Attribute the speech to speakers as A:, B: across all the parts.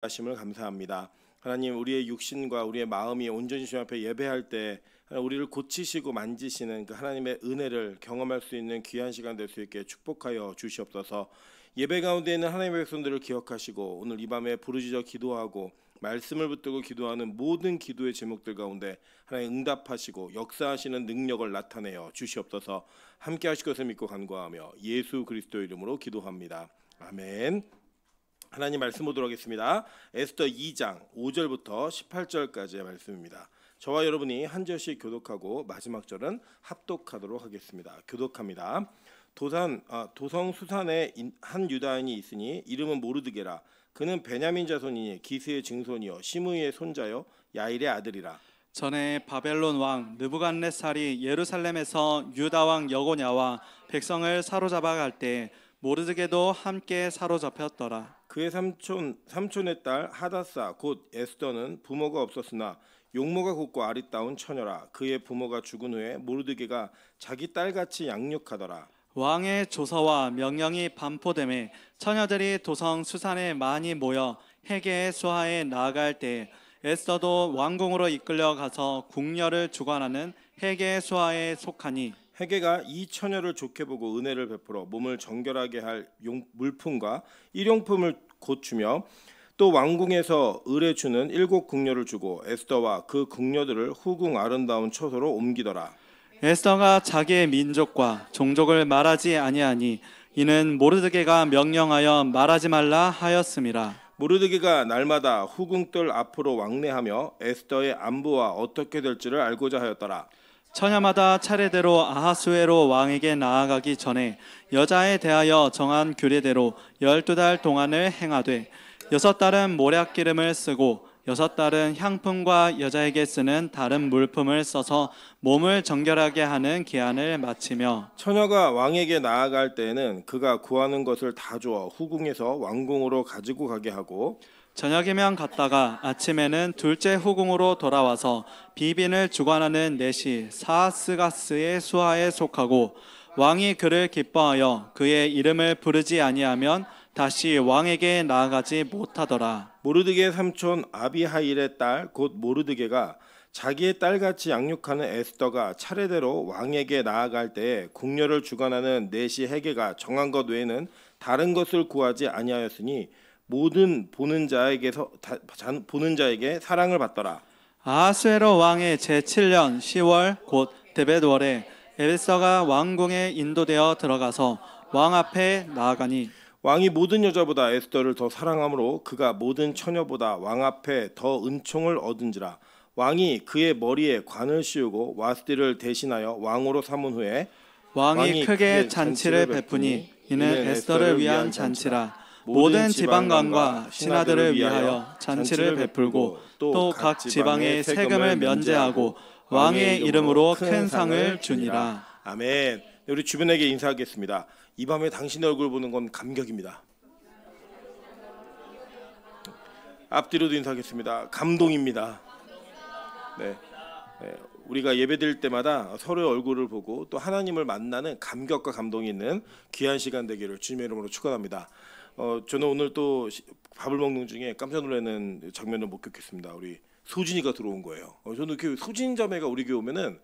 A: 하심을 감사합니다. 하나님, 우리의 육신과 우리의 마음이 온전히 주님 앞에 예배할 때 우리를 고치시고 만지시는 그 하나님의 은혜를 경험할 수 있는 귀한 시간 될 수 있게 축복하여 주시옵소서. 예배 가운데 있는 하나님의 백성들을 기억하시고 오늘 이 밤에 부르짖어 기도하고 말씀을 붙들고 기도하는 모든 기도의 제목들 가운데 하나님 응답하시고 역사하시는 능력을 나타내어 주시옵소서. 함께 하실 것을 믿고 간구하며 예수 그리스도 이름으로 기도합니다. 아멘. 하나님 말씀 보도록 하겠습니다. 에스더 2장 5절부터 18절까지의 말씀입니다. 저와 여러분이 한 절씩 교독하고 마지막 절은 합독하도록 하겠습니다. 교독합니다. 도성 수산에 한 유다인이 있으니 이름은 모르드게라. 그는 베냐민 자손이니 기스의 증손이요 시므이의 손자요 야일의 아들이라.
B: 전에 바벨론 왕 느부갓네살이 예루살렘에서 유다 왕 여고냐와 백성을 사로잡아 갈 때 모르드게도 함께 사로잡혔더라.
A: 그의 삼촌의 딸 하다사 곧 에스더는 부모가 없었으나 용모가 곱고 아리따운 처녀라. 그의 부모가 죽은 후에 모르드게가 자기 딸같이 양육하더라.
B: 왕의 조서와 명령이 반포되매 처녀들이 도성 수산에 많이 모여 헤게의 수하에 나아갈 때 에스더도 왕궁으로 이끌려 가서 궁녀를 주관하는 헤게의 수하에 속하니
A: 헤게가 이 처녀를 좋게 보고 은혜를 베풀어 몸을 정결하게 할 물품과 일용품을 고추며 또 왕궁에서 을에 주는 7 궁녀를 주고 에스더와 그 궁녀들을 후궁 아름다운 처소로 옮기더라.
B: 에스더가 자기의 민족과 종족을 말하지 아니하니 이는 모르드게가 명령하여 말하지 말라 하였음이라.
A: 모르드게가 날마다 후궁들 앞으로 왕래하며 에스더의 안부와 어떻게 될지를 알고자 하였더라.
B: 처녀마다 차례대로 아하수에로 왕에게 나아가기 전에 여자에 대하여 정한 규례대로 12달 동안을 행하되 6달은 모략 기름을 쓰고 6달은 향품과 여자에게 쓰는 다른 물품을 써서 몸을 정결하게 하는 기한을 마치며
A: 처녀가 왕에게 나아갈 때에는 그가 구하는 것을 다 주어 후궁에서 왕궁으로 가지고 가게 하고
B: 저녁이면 갔다가 아침에는 둘째 후궁으로 돌아와서 비빈을 주관하는 넷이 사스가스의 수하에 속하고 왕이 그를 기뻐하여 그의 이름을 부르지 아니하면 다시 왕에게 나아가지 못하더라.
A: 모르드게의 삼촌 아비하일의 딸 곧 모르드게가 자기의 딸같이 양육하는 에스더가 차례대로 왕에게 나아갈 때에 궁녀를 주관하는 넷이 헤게가 정한 것 외에는 다른 것을 구하지 아니하였으니 모든 보는 자에게 사랑을 받더라.
B: 아하수에로 왕의 제7년 10월 곧 데벳월에 에스더가 왕궁에 인도되어 들어가서 왕 앞에 나아가니
A: 왕이 모든 여자보다 에스더를 더 사랑하므로 그가 모든 처녀보다 왕 앞에 더 은총을 얻은지라. 왕이 그의 머리에 관을 씌우고 와스디를 대신하여 왕으로 삼은 후에
B: 왕이 크게 잔치를 베푸니 이는 에스더를 위한 잔치라. 모든 지방관과 신하들을 위하여 잔치를 베풀고 또 각 지방의 세금을 면제하고 왕의 이름으로 큰 상을 주니라.
A: 아멘. 우리 주변에게 인사하겠습니다. 이 밤에 당신의 얼굴 보는 건 감격입니다. 앞뒤로도 인사하겠습니다. 감동입니다. 네. 우리가 예배드릴 때마다 서로의 얼굴을 보고 또 하나님을 만나는 감격과 감동이 있는 귀한 시간 되기를 주님의 이름으로 축원합니다. 저는 오늘 또 밥을 먹는 중에 깜짝 놀라는 장면을 목격했습니다. 우리 소진이가 들어온 거예요. 저는 그 소진 자매가 우리 교회 오면은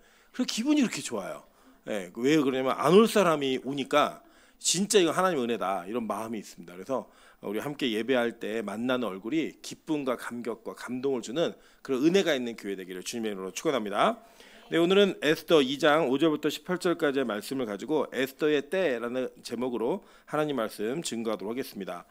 A: 기분이 그렇게 좋아요. 왜 그러냐면 안 올 사람이 오니까 진짜 이거 하나님의 은혜다 이런 마음이 있습니다. 그래서 우리 함께 예배할 때 만나는 얼굴이 기쁨과 감격과 감동을 주는 그런 은혜가 있는 교회 되기를 주님의 이름으로 축원합니다. 네, 오늘은 에스더 2장 5절부터 18절까지의 말씀을 가지고 에스더의 때라는 제목으로 하나님 말씀 증거하도록 하겠습니다.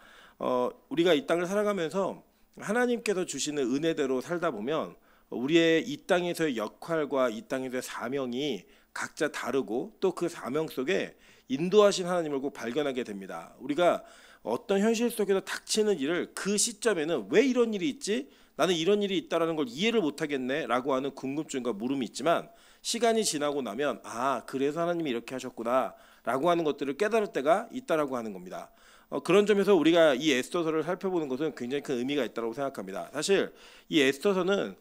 A: 우리가 이 땅을 살아가면서 하나님께서 주시는 은혜대로 살다 보면 우리의 이 땅에서의 역할과 이 땅에서의 사명이 각자 다르고 또 그 사명 속에 인도하신 하나님을 꼭 발견하게 됩니다. 우리가 어떤 현실 속에서 닥치는 일을 그 시점에는 왜 이런 일이 있지? 나는 이런 일이 있다라는 걸 이해를 못하겠네 라고 하는 궁금증과 물음이 있지만 시간이 지나고 나면 그래서 하나님이 이렇게 하셨구나 라고 하는 것들을 깨달을 때가 있다라고 하는 겁니다. 그런 점에서 우리가 이 에스더서를 살펴보는 것은 굉장히 큰 의미가 있다고 생각합니다. 사실 이 에스더서는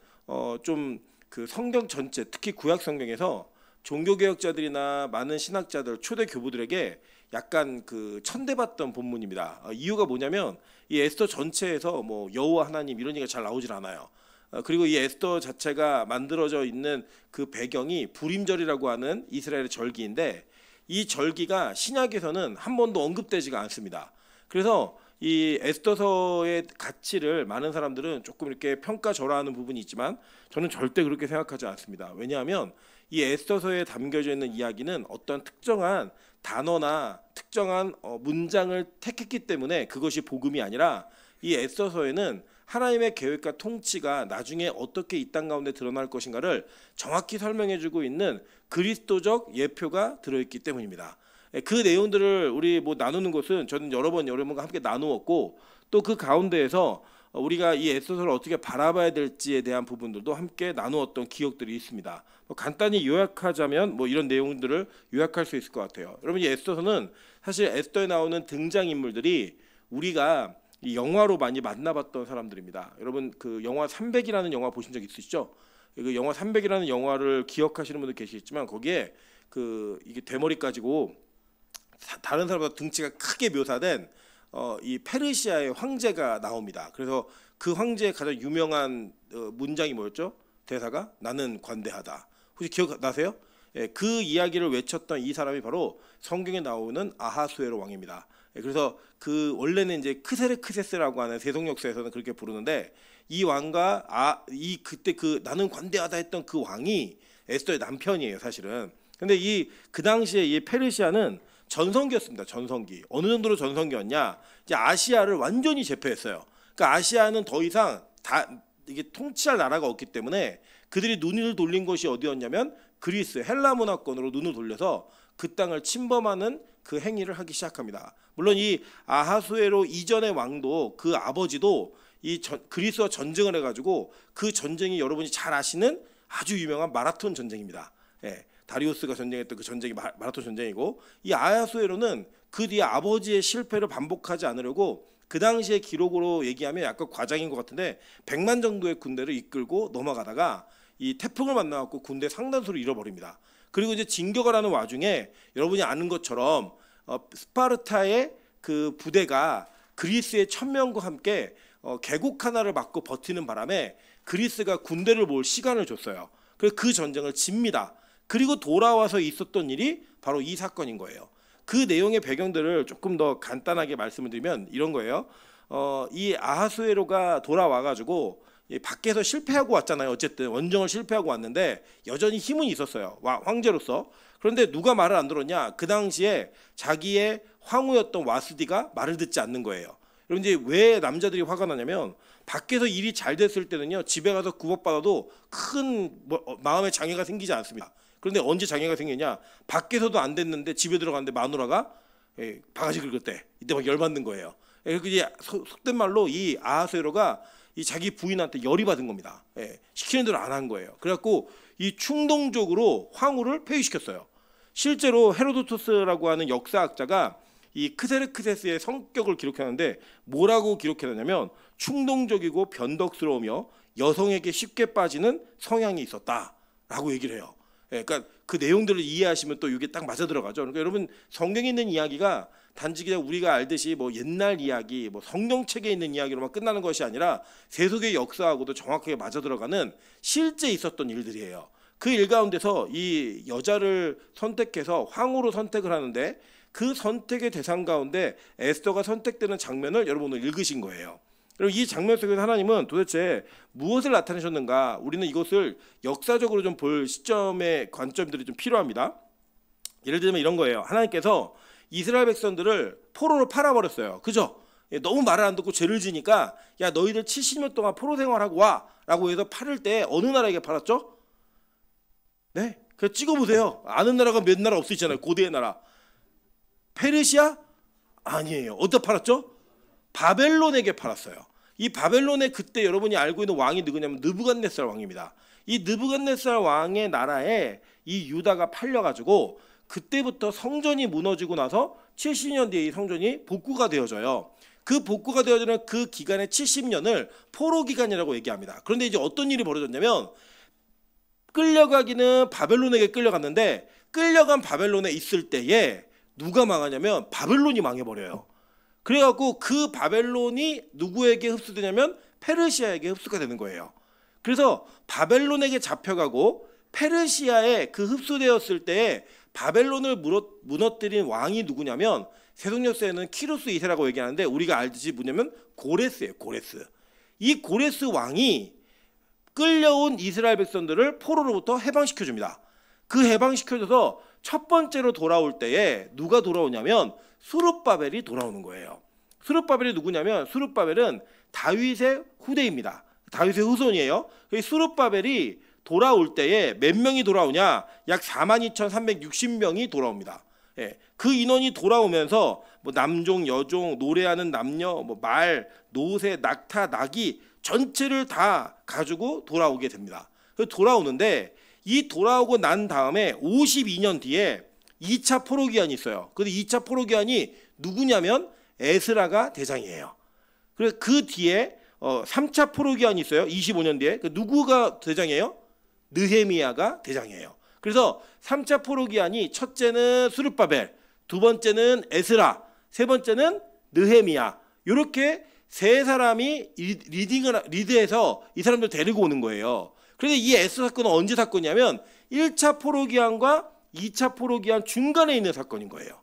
A: 좀 그 성경 전체 특히 구약 성경에서 종교개혁자들이나 많은 신학자들 초대 교부들에게 약간 그 천대받던 본문입니다. 이유가 뭐냐면 이 이 에스더 전체에서 뭐 여호와 하나님 이런 얘기가 잘 나오질 않아요. 그리고 이 에스더 자체가 만들어져 있는 그 배경이 부림절이라고 하는 이스라엘의 절기인데 이 절기가 신약에서는 한 번도 언급되지가 않습니다. 그래서 이 에스더서의 가치를 많은 사람들은 조금 이렇게 평가절하하는 부분이 있지만 저는 절대 그렇게 생각하지 않습니다. 왜냐하면 이 에스더서에 담겨져 있는 이야기는 어떤 특정한 단어나 특정한 문장을 택했기 때문에 그것이 복음이 아니라 이 에스더서에는 하나님의 계획과 통치가 나중에 어떻게 이 땅 가운데 드러날 것인가를 정확히 설명해주고 있는 그리스도적 예표가 들어있기 때문입니다. 그 내용들을 우리 뭐 나누는 것은 저는 여러 번과 함께 나누었고 또 그 가운데에서 우리가 이 에스더서를 어떻게 바라봐야 될지에 대한 부분들도 함께 나누었던 기억들이 있습니다. 간단히 요약하자면 뭐 이런 내용들을 요약할 수 있을 것 같아요. 여러분 이 에스더서는 사실 에스더에 나오는 등장인물들이 우리가 이 영화로 많이 만나봤던 사람들입니다. 여러분 그 영화 300이라는 영화 보신 적 있으시죠? 그 영화 300이라는 영화를 기억하시는 분들 계시겠지만 거기에 그 이게 대머리 가지고 다른 사람보다 등치가 크게 묘사된 이 페르시아의 황제가 나옵니다. 그래서 그 황제의 가장 유명한 문장이 뭐였죠? 대사가 나는 관대하다. 혹시 기억나세요? 예, 그 이야기를 외쳤던 이 사람이 바로 성경에 나오는 아하수에로 왕입니다. 예, 그래서 그 원래는 이제 크세르크세스라고 하는 세속역사에서는 그렇게 부르는데 이 왕과 그때 그 나는 관대하다 했던 그 왕이 에스더의 남편이에요, 사실은. 근데 그 당시에 이 페르시아는 전성기였습니다. 전성기. 어느 정도로 전성기였냐? 이제 아시아를 완전히 제패했어요. 그러니까 아시아는 더 이상 이게 통치할 나라가 없기 때문에 그들이 눈을 돌린 것이 어디였냐면 그리스 헬라 문화권으로 눈을 돌려서 그 땅을 침범하는 그 행위를 하기 시작합니다. 물론 이 아하수에로 이전의 왕도 그 아버지도 그리스와 전쟁을 해가지고 그 전쟁이 여러분이 잘 아시는 아주 유명한 마라톤 전쟁입니다. 예, 다리우스가 전쟁했던 그 전쟁이 마라톤 전쟁이고 이 아하수에로는 그 뒤에 아버지의 실패를 반복하지 않으려고 그 당시의 기록으로 얘기하면 약간 과장인 것 같은데 100만 정도의 군대를 이끌고 넘어가다가 이 태풍을 만나갖고 군대 상당수를 잃어버립니다. 그리고 이제 진격을 하는 와중에 여러분이 아는 것처럼 스파르타의 그 부대가 그리스의 1000명과 함께 계곡 하나를 막고 버티는 바람에 그리스가 군대를 모을 시간을 줬어요. 그래서 그 전쟁을 집니다. 그리고 돌아와서 있었던 일이 바로 이 사건인 거예요. 그 내용의 배경들을 조금 더 간단하게 말씀을 드리면 이런 거예요. 이 아하수에로가 돌아와가지고 밖에서 실패하고 왔잖아요. 어쨌든 원정을 실패하고 왔는데 여전히 힘은 있었어요. 황제로서. 그런데 누가 말을 안 들었냐? 그 당시에 자기의 황후였던 와스디가 말을 듣지 않는 거예요. 여러분 이제 왜 남자들이 화가 나냐면 밖에서 일이 잘 됐을 때는요 집에 가서 구박받아도 큰 마음의 장애가 생기지 않습니다. 그런데 언제 장애가 생기냐? 밖에서도 안 됐는데 집에 들어갔는데 마누라가 바가지 긁었대. 이때 막 열받는 거예요. 그래서 이제 속된 말로 이 아하수에로가 이 자기 부인한테 열이 받은 겁니다. 시키는 대로 안 한 거예요. 그래갖고 이 충동적으로 황후를 폐위시켰어요. 실제로 헤로도토스라고 하는 역사학자가 이 크세르크세스의 성격을 기록하는데 뭐라고 기록해놨냐면 충동적이고 변덕스러우며 여성에게 쉽게 빠지는 성향이 있었다라고 얘기를 해요. 그러니까 그 내용들을 이해하시면 또 이게 딱 맞아 들어가죠. 그러니까 여러분 성경에 있는 이야기가 단지 그냥 우리가 알듯이 뭐 옛날 이야기, 뭐 성경책에 있는 이야기로만 끝나는 것이 아니라 세속의 역사하고도 정확하게 맞아 들어가는 실제 있었던 일들이에요. 그 일 가운데서 이 여자를 선택해서 황후로 선택을 하는데 그 선택의 대상 가운데 에스더가 선택되는 장면을 여러분 오늘 읽으신 거예요. 그리고 이 장면 속에서 하나님은 도대체 무엇을 나타내셨는가? 우리는 이것을 역사적으로 좀 볼 시점의 관점들이 좀 필요합니다. 예를 들면 이런 거예요. 하나님께서 이스라엘 백성들을 포로로 팔아버렸어요. 그죠? 너무 말을 안 듣고 죄를 지니까 야 너희들 70년 동안 포로 생활하고 와 라고 해서 팔을 때 어느 나라에게 팔았죠? 네, 그냥 찍어보세요. 아는 나라가 몇 나라 없으시잖아요. 고대의 나라. 페르시아? 아니에요. 어디다 팔았죠? 바벨론에게 팔았어요. 이 바벨론에 그때 여러분이 알고 있는 왕이 누구냐면 느부갓네살 왕입니다. 이 느부갓네살 왕의 나라에 이 유다가 팔려가지고 그때부터 성전이 무너지고 나서 70년 뒤에 이 성전이 복구가 되어져요. 그 복구가 되어지는 그 기간의 70년을 포로 기간이라고 얘기합니다. 그런데 이제 어떤 일이 벌어졌냐면 끌려가기는 바벨론에게 끌려갔는데 끌려간 바벨론에 있을 때에 누가 망하냐면 바벨론이 망해버려요. 그래갖고 그 바벨론이 누구에게 흡수되냐면 페르시아에게 흡수가 되는 거예요. 그래서 바벨론에게 잡혀가고 페르시아에 그 흡수되었을 때에 바벨론을 무너뜨린 왕이 누구냐면 세속역사에는 키루스 2세라고 얘기하는데 우리가 알듯이 뭐냐면 고레스예요. 고레스. 이 고레스 왕이 끌려온 이스라엘 백성들을 포로로부터 해방시켜줍니다. 그 해방시켜줘서 첫 번째로 돌아올 때에 누가 돌아오냐면 수룹바벨이 돌아오는 거예요. 수룹바벨이 누구냐면 수룹바벨은 다윗의 후대입니다. 다윗의 후손이에요. 수룹바벨이 돌아올 때에 몇 명이 돌아오냐? 약 42,360명이 돌아옵니다. 예, 그 인원이 돌아오면서 뭐 남종, 여종, 노래하는 남녀, 뭐 말, 노새, 낙타, 나귀 전체를 다 가지고 돌아오게 됩니다. 돌아오는데 이 돌아오고 난 다음에 52년 뒤에 2차 포로기한이 있어요. 근데 2차 포로기한이 누구냐면 에스라가 대장이에요. 그래서 그 뒤에 3차 포로기한이 있어요. 25년 뒤에. 누구가 대장이에요? 느헤미야가 대장이에요. 그래서 3차 포로기한이 첫째는 수룹바벨, 두 번째는 에스라, 세 번째는 느헤미야. 이렇게 세 사람이 리드해서 이 사람들 데리고 오는 거예요. 그런데 이 에스라 사건은 언제 사건이냐면 1차 포로기한과 2차 포로기한 중간에 있는 사건인 거예요.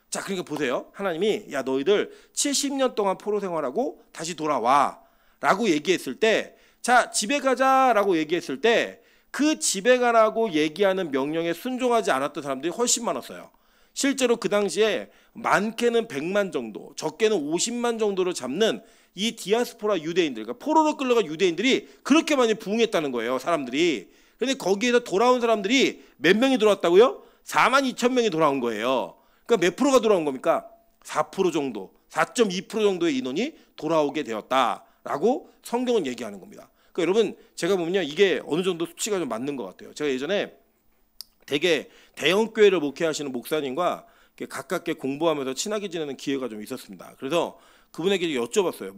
A: 자, 그러니까 보세요. 하나님이 야 너희들 70년 동안 포로 생활하고 다시 돌아와 라고 얘기했을 때, 자 집에 가자라고 얘기했을 때 그 집에 가라고 얘기하는 명령에 순종하지 않았던 사람들이 훨씬 많았어요. 실제로 그 당시에 많게는 100만 정도, 적게는 50만 정도로 잡는 이 디아스포라 유대인들, 그러니까 포로로 끌려간 유대인들이 그렇게 많이 부흥했다는 거예요. 사람들이. 그런데 거기에서 돌아온 사람들이 몇 명이 돌아왔다고요? 42,000명이 돌아온 거예요. 그러니까 몇 프로가 돌아온 겁니까? 4% 정도, 4.2% 정도의 인원이 돌아오게 되었다라고 성경은 얘기하는 겁니다. 그러니까 여러분 제가 보면요, 이게 어느 정도 수치가 좀 맞는 것 같아요. 제가 예전에 되게 대형 교회를 목회하시는 목사님과 가깝게 공부하면서 친하게 지내는 기회가 좀 있었습니다. 그래서 그분에게 여쭤봤어요.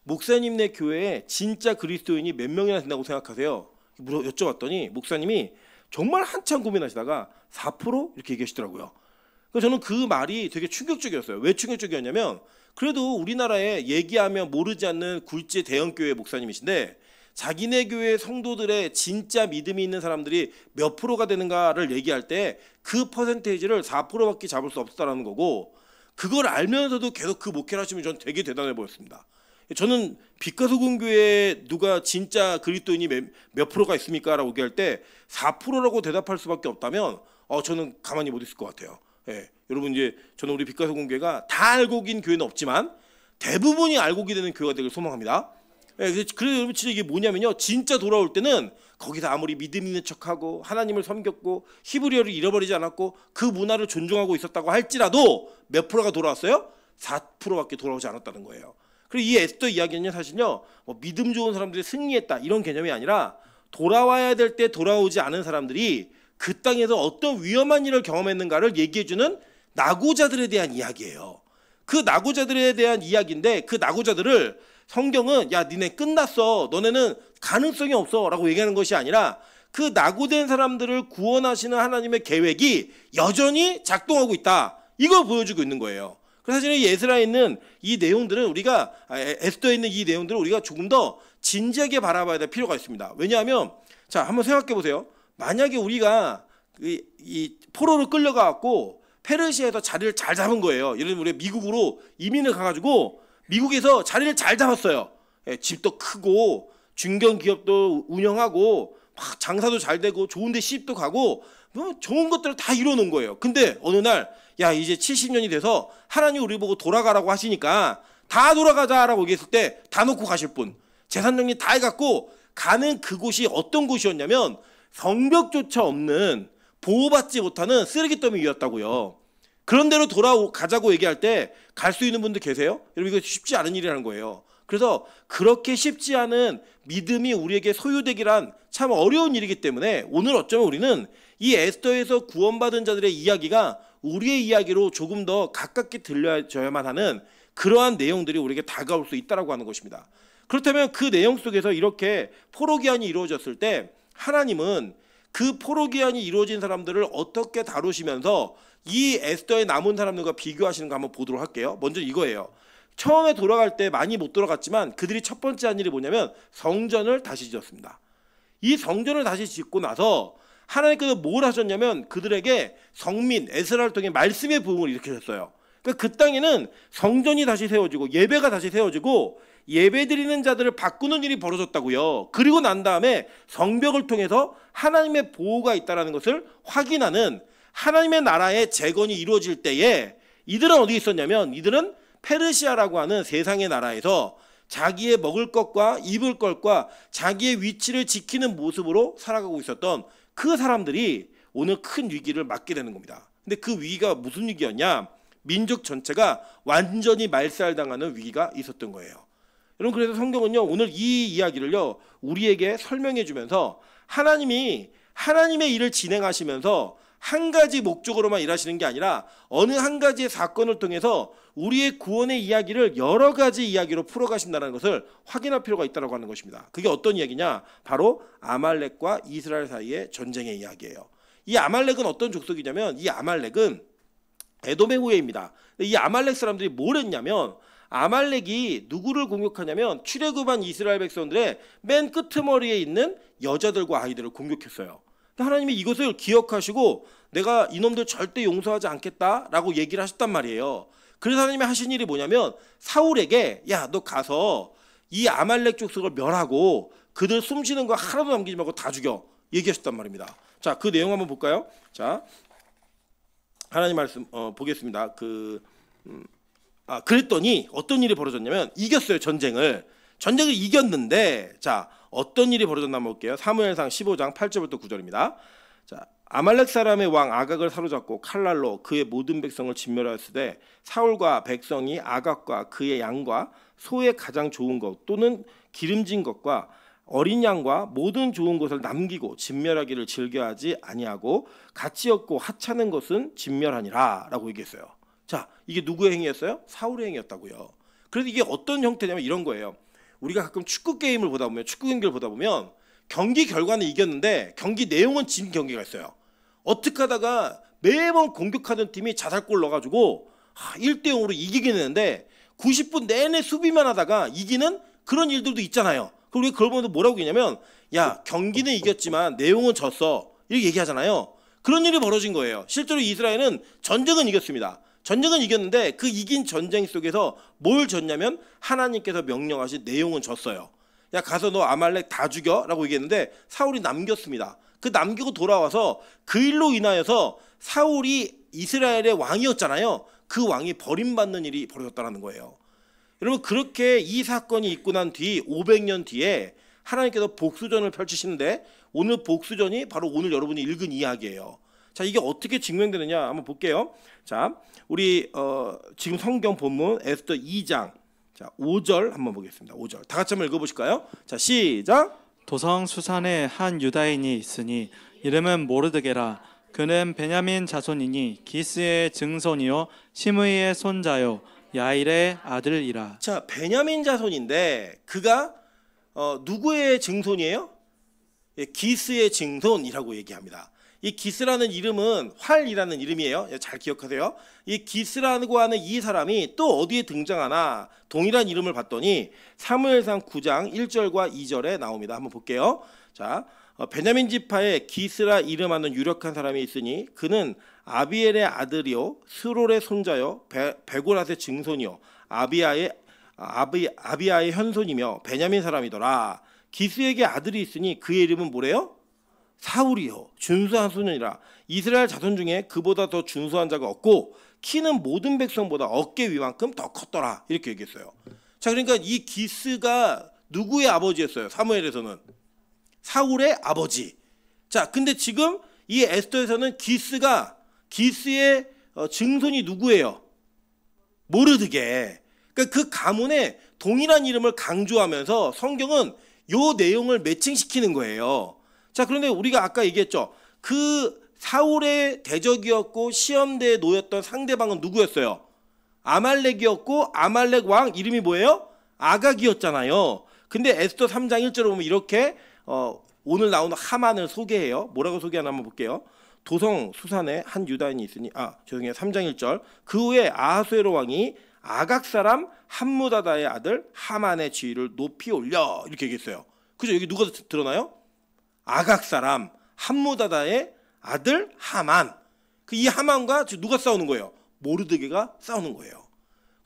A: 목사님네 교회에 진짜 그리스도인이 몇 명이나 된다고 생각하세요? 여쭤봤더니 목사님이 정말 한참 고민하시다가 4% 이렇게 얘기하시더라고요. 그래서 저는 그 말이 되게 충격적이었어요. 왜 충격적이었냐면 그래도 우리나라에 얘기하면 모르지 않는 굴지의 대형 교회 목사님이신데 자기네 교회 성도들의 진짜 믿음이 있는 사람들이 몇 프로가 되는가를 얘기할 때 그 퍼센테이지를 4%밖에 잡을 수 없다라는 거고, 그걸 알면서도 계속 그 목회를 하시면 저는 되게 대단해 보였습니다. 저는 빛과소금 교회에 누가 진짜 그리스도인이 몇 프로가 있습니까? 라고 얘기할 때 4%라고 대답할 수밖에 없다면 저는 가만히 못 있을 것 같아요. 예, 여러분 이제 저는 우리 빛과소금 교회가 다 알고 긴 교회는 없지만 대부분이 알고 게 되는 교회가 되길 소망합니다. 예, 그래서 여러분 진짜 이게 뭐냐면요, 진짜 돌아올 때는 거기서 아무리 믿음 있는 척하고 하나님을 섬겼고 히브리어를 잃어버리지 않았고 그 문화를 존중하고 있었다고 할지라도 몇 프로가 돌아왔어요? 4%밖에 돌아오지 않았다는 거예요. 그리고 이 에스더 이야기는 사실요, 믿음 좋은 사람들이 승리했다 이런 개념이 아니라 돌아와야 될 때 돌아오지 않은 사람들이 그 땅에서 어떤 위험한 일을 경험했는가를 얘기해주는 낙오자들에 대한 이야기예요. 그 낙오자들에 대한 이야기인데 그 낙오자들을 성경은 야 니네 끝났어, 너네는 가능성이 없어 라고 얘기하는 것이 아니라 그 낙오된 사람들을 구원하시는 하나님의 계획이 여전히 작동하고 있다, 이걸 보여주고 있는 거예요. 그래서 사실 이 에스라에 있는 이 내용들은 우리가 에스더에 있는 이 내용들을 우리가 조금 더 진지하게 바라봐야 될 필요가 있습니다. 왜냐하면 자 한번 생각해 보세요. 만약에 우리가 이 포로로 끌려가갖고 페르시아에서 자리를 잘 잡은 거예요. 예를 들면 우리가 미국으로 이민을 가가지고 미국에서 자리를 잘 잡았어요. 예, 집도 크고 중견 기업도 운영하고 막 장사도 잘 되고 좋은데 시집도 가고 뭐 좋은 것들을 다 이뤄놓은 거예요. 근데 어느 날 야 이제 70년이 돼서 하나님 우리 보고 돌아가라고 하시니까 다 돌아가자라고 얘기했을 때 다 놓고 가실 분, 재산 정리 다 해갖고 가는 그곳이 어떤 곳이었냐면 성벽조차 없는 보호받지 못하는 쓰레기더미였다고요. 그런 데로 돌아가자고 얘기할 때 갈 수 있는 분들 계세요? 여러분 이거 쉽지 않은 일이라는 거예요. 그래서 그렇게 쉽지 않은 믿음이 우리에게 소유되기란 참 어려운 일이기 때문에 오늘 어쩌면 우리는 이 에스더에서 구원받은 자들의 이야기가 우리의 이야기로 조금 더 가깝게 들려져야만 하는 그러한 내용들이 우리에게 다가올 수 있다고 하는 것입니다. 그렇다면 그 내용 속에서 이렇게 포로기한이 이루어졌을 때 하나님은 그 포로 귀환이 이루어진 사람들을 어떻게 다루시면서 이 에스더의 남은 사람들과 비교하시는 거 한번 보도록 할게요. 먼저 이거예요. 처음에 돌아갈 때 많이 못 돌아갔지만 그들이 첫 번째 한 일이 뭐냐면 성전을 다시 지었습니다. 이 성전을 다시 짓고 나서 하나님께서 뭘 하셨냐면 그들에게 성민 에스라를 통해 말씀의 부흥을 일으키셨어요. 그러니까 그 땅에는 성전이 다시 세워지고 예배가 다시 세워지고 예배드리는 자들을 바꾸는 일이 벌어졌다고요. 그리고 난 다음에 성벽을 통해서 하나님의 보호가 있다는 것을 확인하는 하나님의 나라의 재건이 이루어질 때에 이들은 어디 있었냐면 이들은 페르시아라고 하는 세상의 나라에서 자기의 먹을 것과 입을 것과 자기의 위치를 지키는 모습으로 살아가고 있었던 그 사람들이 오늘 큰 위기를 맞게 되는 겁니다. 근데 그 위기가 무슨 위기였냐? 민족 전체가 완전히 말살당하는 위기가 있었던 거예요. 여러분, 그래서 성경은요 오늘 이 이야기를요 우리에게 설명해 주면서 하나님이 하나님의 일을 진행하시면서 한 가지 목적으로만 일하시는 게 아니라 어느 한 가지의 사건을 통해서 우리의 구원의 이야기를 여러 가지 이야기로 풀어가신다는 것을 확인할 필요가 있다고 하는 것입니다. 그게 어떤 이야기냐? 바로 아말렉과 이스라엘 사이의 전쟁의 이야기예요. 이 아말렉은 어떤 족속이냐면 이 아말렉은 에돔의 후예입니다. 이 아말렉 사람들이 뭘 했냐면 아말렉이 누구를 공격하냐면 출애굽한 이스라엘 백성들의 맨 끄트머리에 있는 여자들과 아이들을 공격했어요. 하나님이 이것을 기억하시고 내가 이놈들 절대 용서하지 않겠다라고 얘기를 하셨단 말이에요. 그래서 하나님이 하신 일이 뭐냐면 사울에게 야, 너 가서 이 아말렉 족속을 멸하고 그들 숨쉬는 거 하나도 남기지 말고 다 죽여 얘기하셨단 말입니다. 자, 그 내용 한번 볼까요? 자, 하나님 말씀 보겠습니다. 그랬더니 어떤 일이 벌어졌냐면 이겼어요. 전쟁을 이겼는데 자 어떤 일이 벌어졌나 한번 볼게요. 사무엘상 15장 8절부터 9절입니다. 자, 아말렉 사람의 왕 아각을 사로잡고 칼날로 그의 모든 백성을 진멸하였으되 사울과 백성이 아각과 그의 양과 소의 가장 좋은 것 또는 기름진 것과 어린 양과 모든 좋은 것을 남기고 진멸하기를 즐겨하지 아니하고 가치 없고 하찮은 것은 진멸하니라 라고 얘기했어요. 자, 이게 누구의 행위였어요? 사울의 행위였다고요. 그래서 이게 어떤 형태냐면 이런 거예요. 우리가 가끔 축구 게임을 보다 보면 축구 경기를 보다 보면 경기 결과는 이겼는데 경기 내용은 진 경기가 있어요. 어떻게 하다가 매번 공격하던 팀이 자살골 넣어가지고 1대0으로 이기게 되는데 90분 내내 수비만 하다가 이기는 그런 일들도 있잖아요. 그리고 그걸 보면서 뭐라고 얘기냐면 야, 경기는 이겼지만 내용은 졌어 이렇게 얘기하잖아요. 그런 일이 벌어진 거예요. 실제로 이스라엘은 전쟁은 이겼습니다. 전쟁은 이겼는데 그 이긴 전쟁 속에서 뭘 졌냐면 하나님께서 명령하신 내용은 졌어요. 야, 가서 너 아말렉 다 죽여 라고 얘기했는데 사울이 남겼습니다. 그 남기고 돌아와서 그 일로 인하여서 사울이 이스라엘의 왕이었잖아요. 그 왕이 버림받는 일이 벌어졌다는 거예요. 여러분, 그렇게 이 사건이 있고 난 뒤 500년 뒤에 하나님께서 복수전을 펼치시는데 오늘 복수전이 바로 오늘 여러분이 읽은 이야기예요. 자, 이게 어떻게 증명되느냐 한번 볼게요. 자, 우리 지금 성경 본문 에스더 2장 자 5절 한번 보겠습니다. 5절 다 같이 한번 읽어보실까요? 자, 시작.
B: 도성 수산에 한 유다인이 있으니 이름은 모르드게라. 그는 베냐민 자손이니 기스의 증손이요 시므이의 손자요 야일의 아들이라.
A: 자, 베냐민 자손인데 그가 누구의 증손이에요? 예, 기스의 증손이라고 얘기합니다. 이 기스라는 이름은 활이라는 이름이에요. 잘 기억하세요. 이 기스라고 하는 이 사람이 또 어디에 등장하나 동일한 이름을 봤더니 사무엘상 9장 1절과 2절에 나옵니다. 한번 볼게요. 자, 베냐민 지파에 기스라 이름하는 유력한 사람이 있으니 그는 아비엘의 아들이요 스롤의 손자요 베고랏의 증손이요 아비아의 현손이며 베냐민 사람이더라. 기스에게 아들이 있으니 그의 이름은 뭐래요? 사울이요 준수한 소년이라. 이스라엘 자손 중에 그보다 더 준수한 자가 없고 키는 모든 백성보다 어깨 위만큼 더 컸더라. 이렇게 얘기했어요. 자, 그러니까 이 기스가 누구의 아버지였어요? 사무엘에서는 사울의 아버지. 자, 근데 지금 이 에스더에서는 기스의 증손이 누구예요? 모르드게. 그러니까 그 가문의 동일한 이름을 강조하면서 성경은 요 내용을 매칭시키는 거예요. 자, 그런데 우리가 아까 얘기했죠. 그 사울의 대적이었고 시험대에 놓였던 상대방은 누구였어요? 아말렉이었고 아말렉 왕 이름이 뭐예요? 아각이었잖아요. 근데 에스더 3장 1절을 보면 이렇게 오늘 나오는 하만을 소개해요. 뭐라고 소개하나 한번 볼게요. 도성 수산에 한 유다인이 있으니 죄송해요. 3장 1절. 그 후에 아하수에로 왕이 아각 사람 함무다다의 아들 하만의 지위를 높이 올려 이렇게 얘기했어요. 그죠? 여기 누가 드러나요? 아각 사람 함무다다의 아들 하만. 이 하만과 누가 싸우는 거예요? 모르드게가 싸우는 거예요.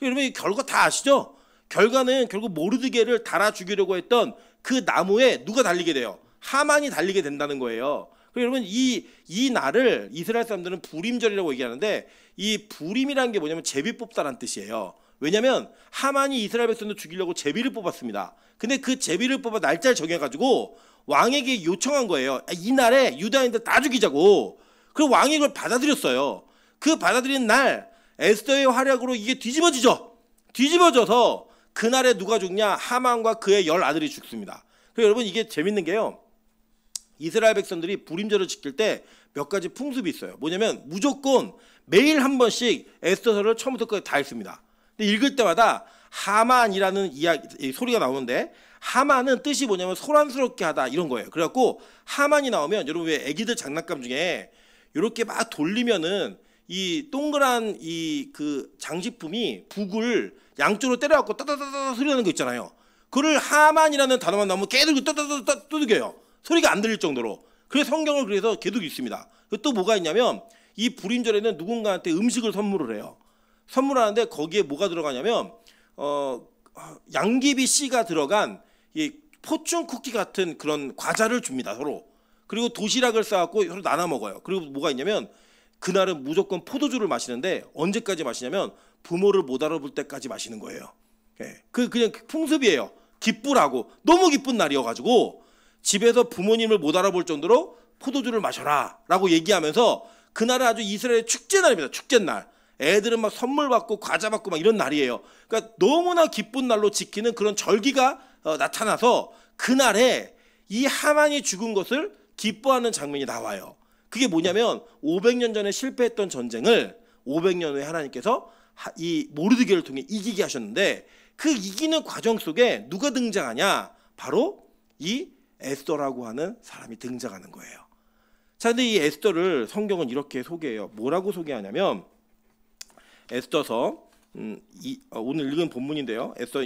A: 여러분 결과 다 아시죠? 결과는 결국 모르드게를 달아 죽이려고 했던 그 나무에 누가 달리게 돼요? 하만이 달리게 된다는 거예요. 여러분 이 날을 이스라엘 사람들은 부림절이라고 얘기하는데 이 부림이라는 게 뭐냐면 제비 뽑다라는 뜻이에요. 왜냐하면 하만이 이스라엘 백성들 죽이려고 제비를 뽑았습니다. 근데 그 제비를 뽑아 날짜를 정해가지고 왕에게 요청한 거예요. 이 날에 유다인들 다 죽이자고. 그리고 왕이 그걸 받아들였어요. 그 받아들인 날 에스더의 활약으로 이게 뒤집어져서 그날에 누가 죽냐? 하만과 그의 10 아들이 죽습니다. 그래서 여러분 이게 재밌는 게요. 이스라엘 백성들이 부림절을 지킬 때 몇 가지 풍습이 있어요. 뭐냐면 무조건 매일 한 번씩 에스더서를 처음부터 끝까지 다 읽습니다. 근데 읽을 때마다 하만이라는 이야기 소리가 나오는데 하만은 뜻이 뭐냐면 소란스럽게 하다 이런 거예요. 그래갖고 하만이 나오면 여러분 왜 애기들 장난감 중에 이렇게 막 돌리면은 이 동그란 그 장식품이 북을 양쪽으로 때려갖고 따다다다 소리 나는 거 있잖아요. 그걸 하만이라는 단어만 나오면 깨들고 따다다다 두들겨요. 소리가 안 들릴 정도로. 그래서 성경을 그래서 계속 읽습니다. 또 뭐가 있냐면 이 불임절에는 누군가한테 음식을 선물을 해요. 선물하는데 거기에 뭐가 들어가냐면 양귀비 씨가 들어간 이 포춘 쿠키 같은 그런 과자를 줍니다. 서로. 그리고 도시락을 싸갖고 서로 나눠 먹어요. 그리고 뭐가 있냐면 그날은 무조건 포도주를 마시는데 언제까지 마시냐면 부모를 못 알아볼 때까지 마시는 거예요. 그냥 풍습이에요. 기쁘라고. 너무 기쁜 날이어가지고 집에서 부모님을 못 알아볼 정도로 포도주를 마셔라 라고 얘기하면서 그날은 아주 이스라엘의 축제날입니다. 축제날. 애들은 막 선물 받고 과자 받고 막 이런 날이에요. 그러니까 너무나 기쁜 날로 지키는 그런 절기가 나타나서 그날에 이 하만이 죽은 것을 기뻐하는 장면이 나와요. 그게 뭐냐면 500년 전에 실패했던 전쟁을 500년 후에 하나님께서 이 모르드게를 통해 이기게 하셨는데 그 이기는 과정 속에 누가 등장하냐? 바로 이 에스더라고 하는 사람이 등장하는 거예요. 자, 근데 이 에스더를 성경은 이렇게 소개해요. 뭐라고 소개하냐면 에스더서 오늘 읽은 본문인데요. 에스더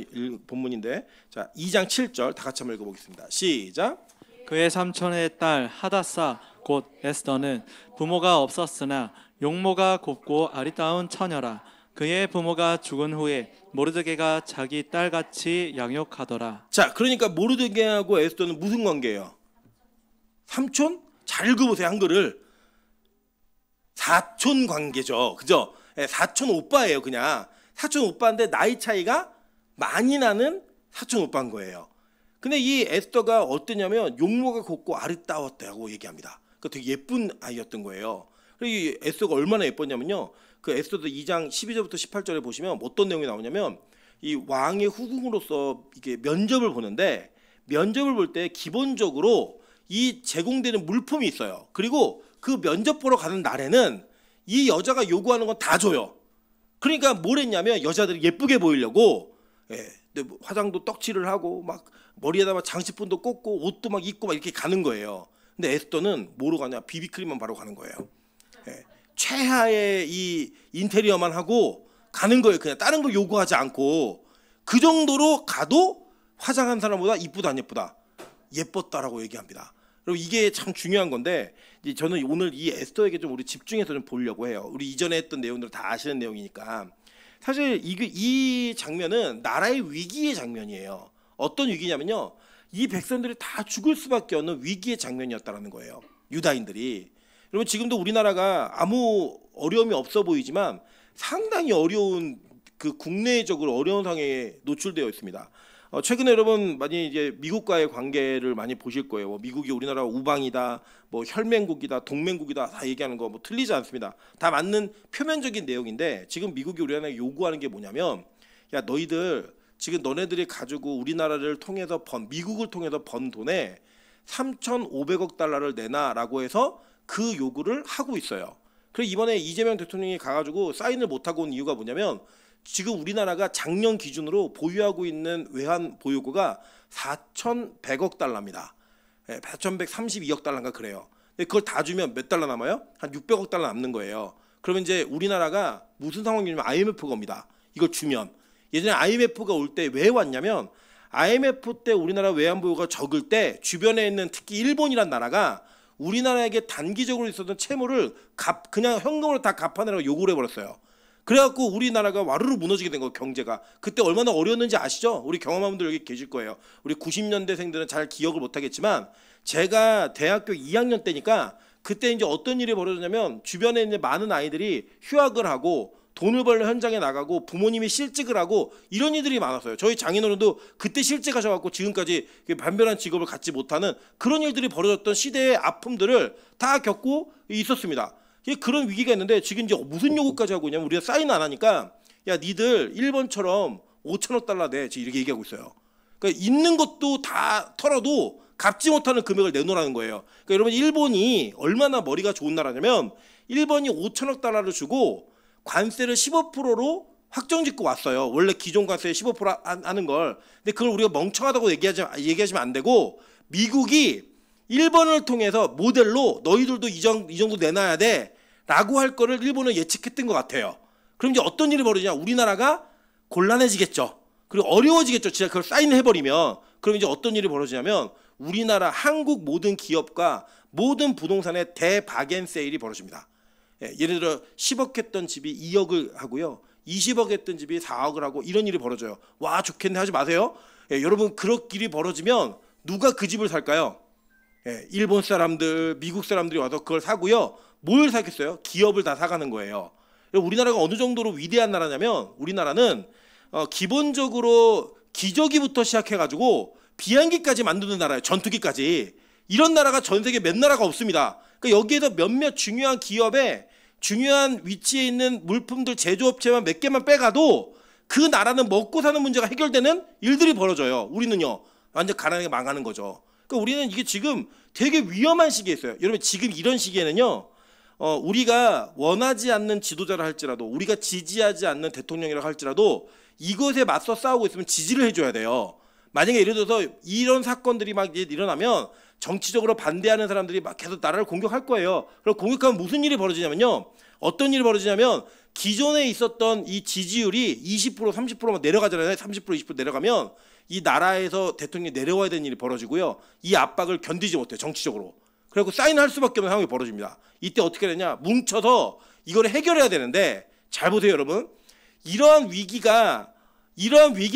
A: 본문인데 자 2장 7절 다 같이 한번 읽어보겠습니다. 시작.
B: 그의 삼촌의 딸 하다사 곧 에스더는 부모가 없었으나 용모가 곱고 아리따운 처녀라. 그의 부모가 죽은 후에 모르드게가 자기 딸같이 양육하더라.
A: 자, 그러니까 모르드게하고 에스더는 무슨 관계예요? 삼촌? 잘 읽어보세요. 한글을. 사촌 관계죠. 그죠? 사촌 오빠예요. 그냥 사촌 오빠인데 나이 차이가 많이 나는 사촌 오빠인 거예요. 근데 이 에스더가 어떠냐면 용모가 곱고 아리따웠다고 얘기합니다. 그러니까 되게 예쁜 아이였던 거예요. 그리고 이 에스더가 얼마나 예뻤냐면요. 그 에스더서 2장 12절부터 18절에 보시면 어떤 내용이 나오냐면 이 왕의 후궁으로서 이게 면접을 보는데 면접을 볼 때 기본적으로 이 제공되는 물품이 있어요. 그리고 그 면접 보러 가는 날에는 이 여자가 요구하는 건 다 줘요. 그러니까 뭘 했냐면 여자들이 예쁘게 보이려고 화장도 떡칠을 하고 막 머리에다 막 장식품도 꽂고 옷도 막 입고 막 이렇게 가는 거예요. 근데 에스더는 뭐로 가냐? 비비크림만 바르고 가는 거예요. 최하의 이 인테리어만 하고 가는 거예요. 그냥 다른 걸 요구하지 않고 그 정도로 가도 화장한 사람보다 이쁘다 안 예쁘다? 예뻤다라고 얘기합니다. 그리고 이게 참 중요한 건데 저는 오늘 이 에스더에게 좀 우리 집중해서 좀 보려고 해요. 우리 이전에 했던 내용들 다 아시는 내용이니까. 사실 이 장면은 나라의 위기의 장면이에요. 어떤 위기냐면요. 이 백성들이 다 죽을 수밖에 없는 위기의 장면이었다는 거예요. 유다인들이. 여러분 지금도 우리나라가 아무 어려움이 없어 보이지만 상당히 어려운 그 국내적으로 어려운 상황에 노출되어 있습니다. 최근에 여러분 많이 이제 미국과의 관계를 많이 보실 거예요. 뭐 미국이 우리나라 우방이다, 뭐 혈맹국이다, 동맹국이다 다 얘기하는 거 뭐 틀리지 않습니다. 다 맞는 표면적인 내용인데 지금 미국이 우리나라에 요구하는 게 뭐냐면 야 너희들 지금 너네들이 가지고 우리나라를 통해서 미국을 통해서 번 돈에 3,500억 달러를 내놔라고 해서 그 요구를 하고 있어요. 그래서 이번에 이재명 대통령이 가가지고 사인을 못하고 온 이유가 뭐냐면 지금 우리나라가 작년 기준으로 보유하고 있는 외환 보유고가 4,100억 달러입니다. 4,132억 달러인가 그래요. 근데 그걸 다 주면 몇 달러 남아요? 한 600억 달러 남는 거예요. 그러면 이제 우리나라가 무슨 상황이냐면 IMF가 옵니다. 이걸 주면. 예전에 IMF가 올 때 왜 왔냐면 IMF 때 우리나라 외환보유가 적을 때 주변에 있는 특히 일본이란 나라가 우리나라에게 단기적으로 있었던 채무를 그냥 현금으로 다 갚아내라고 요구를 해버렸어요. 그래갖고 우리나라가 와르르 무너지게 된 거예요. 경제가. 그때 얼마나 어려웠는지 아시죠? 우리 경험한 분들 여기 계실 거예요. 우리 90년대생들은 잘 기억을 못하겠지만 제가 대학교 2학년 때니까 그때 이제 어떤 일이 벌어졌냐면 주변에 있는 많은 아이들이 휴학을 하고 돈을 벌러 현장에 나가고 부모님이 실직을 하고 이런 일들이 많았어요. 저희 장인어른도 그때 실직하셔갖고 지금까지 반별한 직업을 갖지 못하는 그런 일들이 벌어졌던 시대의 아픔들을 다 겪고 있었습니다. 그런 위기가 있는데 지금 이제 무슨 요구까지 하고 있냐면 우리가 사인 안 하니까 야 니들 일본처럼 5천억 달러 내 지금 이렇게 얘기하고 있어요. 그러니까 있는 것도 다 털어도 갚지 못하는 금액을 내놓으라는 거예요. 그러니까 여러분 일본이 얼마나 머리가 좋은 나라냐면 일본이 5천억 달러를 주고 관세를 15%로 확정짓고 왔어요. 원래 기존 관세 15% 하는 걸. 근데 그걸 우리가 멍청하다고 얘기하시면 안 되고 미국이 일본을 통해서 모델로 너희들도 이 정도 내놔야 돼 라고 할 거를 일본은 예측했던 것 같아요. 그럼 이제 어떤 일이 벌어지냐. 우리나라가 곤란해지겠죠. 그리고 어려워지겠죠. 진짜 그걸 사인해버리면. 그럼 이제 어떤 일이 벌어지냐면 우리나라 한국 모든 기업과 모든 부동산의 대박앤세일이 벌어집니다. 예를 들어 10억 했던 집이 2억을 하고요. 20억 했던 집이 4억을 하고 이런 일이 벌어져요. 와 좋겠네 하지 마세요. 여러분 그런 일이 벌어지면 누가 그 집을 살까요? 일본 사람들, 미국 사람들이 와서 그걸 사고요. 뭘 사겠어요? 기업을 다 사가는 거예요. 우리나라가 어느 정도로 위대한 나라냐면 우리나라는 기본적으로 기저귀부터 시작해가지고 비행기까지 만드는 나라예요. 전투기까지. 이런 나라가 전 세계 몇 나라가 없습니다. 그러니까 여기에서 몇몇 중요한 기업에 중요한 위치에 있는 물품들 제조업체만 몇 개만 빼가도 그 나라는 먹고 사는 문제가 해결되는 일들이 벌어져요. 우리는요. 완전 가난하게 망하는 거죠. 그러니까 우리는 이게 지금 되게 위험한 시기에 있어요. 여러분 지금 이런 시기에는요. 우리가 원하지 않는 지도자를 할지라도 우리가 지지하지 않는 대통령이라고 할지라도 이것에 맞서 싸우고 있으면 지지를 해줘야 돼요. 만약에 예를 들어서 이런 사건들이 막 일어나면 정치적으로 반대하는 사람들이 막 계속 나라를 공격할 거예요. 그럼 공격하면 무슨 일이 벌어지냐면요. 어떤 일이 벌어지냐면 기존에 있었던 이 지지율이 20% 30%만 내려가잖아요. 30% 20% 내려가면 이 나라에서 대통령이 내려와야 되는 일이 벌어지고요. 이 압박을 견디지 못해요. 정치적으로. 그리고 사인할 수밖에 없는 상황이 벌어집니다. 이때 어떻게 되냐. 뭉쳐서 이걸 해결해야 되는데 잘 보세요 여러분. 이러한 위기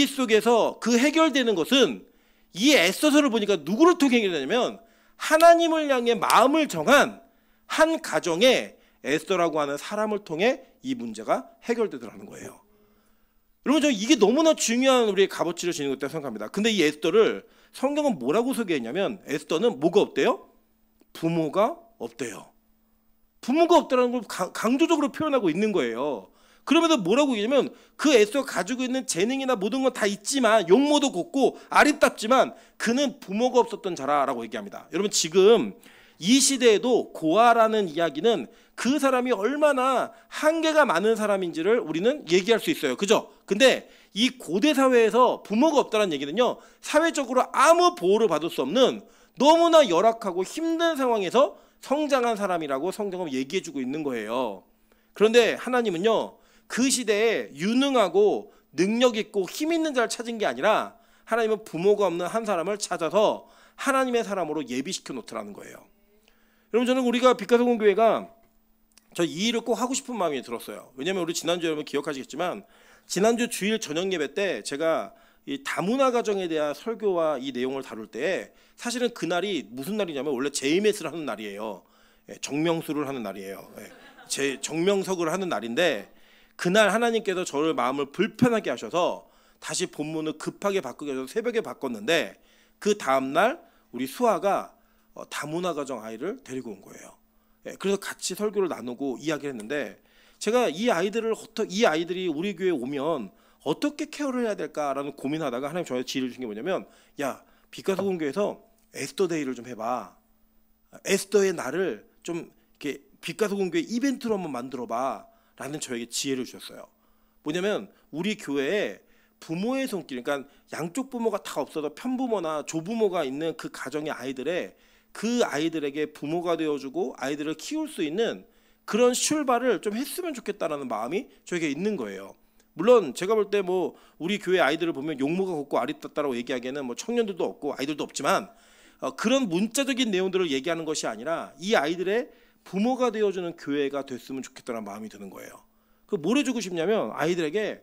A: 속에서 그 해결되는 것은 이 에스더서를 보니까 누구를 통해 해결되냐면 하나님을 향해 마음을 정한 한 가정의 에스더라고 하는 사람을 통해 이 문제가 해결되더라는 거예요. 여러분 저 이게 너무나 중요한 우리의 값어치를 지닌 것이라고 생각합니다. 근데 이 에스더를 성경은 뭐라고 소개했냐면 에스더는 뭐가 없대요? 부모가 없대요. 부모가 없다는 걸 강조적으로 표현하고 있는 거예요. 그러면서 뭐라고 얘기하냐면 그 에스더가 가지고 있는 재능이나 모든 건 다 있지만 용모도 곱고 아리답지만 그는 부모가 없었던 자라라고 얘기합니다. 여러분 지금 이 시대에도 고아라는 이야기는 그 사람이 얼마나 한계가 많은 사람인지를 우리는 얘기할 수 있어요. 그죠? 근데 이 고대 사회에서 부모가 없다는 얘기는요. 사회적으로 아무 보호를 받을 수 없는 너무나 열악하고 힘든 상황에서 성장한 사람이라고 성경은 얘기해주고 있는 거예요. 그런데 하나님은요. 그 시대에 유능하고 능력 있고 힘 있는 자를 찾은 게 아니라 하나님은 부모가 없는 한 사람을 찾아서 하나님의 사람으로 예비시켜 놓더라는 거예요. 여러분 저는 우리가 빛가서공교회가 저 이 일을 꼭 하고 싶은 마음이 들었어요. 왜냐하면 우리 지난주 여러분 기억하시겠지만 지난주 주일 저녁 예배 때 제가 이 다문화 가정에 대한 설교와 이 내용을 다룰 때 사실은 그날이 무슨 날이냐면 원래 제이메스를 하는 날이에요. 정명수를 하는 날이에요. 제 정명석을 하는 날인데 그날 하나님께서 저를 마음을 불편하게 하셔서 다시 본문을 급하게 바꾸게 해서 새벽에 바꿨는데 그 다음날 우리 수아가 다문화 가정 아이를 데리고 온 거예요. 그래서 같이 설교를 나누고 이야기를 했는데 제가 이 아이들이 우리 교회에 오면 어떻게 케어를 해야 될까라는 고민하다가 하나님 저한테 지혜를 주신 게 뭐냐면 야 빛가서공교회에서 에스더데이를 좀 해봐. 에스더의 날을 좀 이렇게 빛가서공교회 이벤트로 한번 만들어봐 라는 저에게 지혜를 주셨어요. 뭐냐면 우리 교회에 부모의 손길, 그러니까 양쪽 부모가 다 없어도 편부모나 조부모가 있는 그 가정의 아이들의 그 아이들에게 부모가 되어주고 아이들을 키울 수 있는 그런 출발을 좀 했으면 좋겠다라는 마음이 저에게 있는 거예요. 물론 제가 볼 때 뭐 우리 교회 아이들을 보면 용모가 곱고 알이 떴다라고 얘기하기에는 뭐 청년들도 없고 아이들도 없지만 그런 문자적인 내용들을 얘기하는 것이 아니라 이 아이들의 부모가 되어주는 교회가 됐으면 좋겠다는 마음이 드는 거예요. 뭘 해주고 싶냐면 아이들에게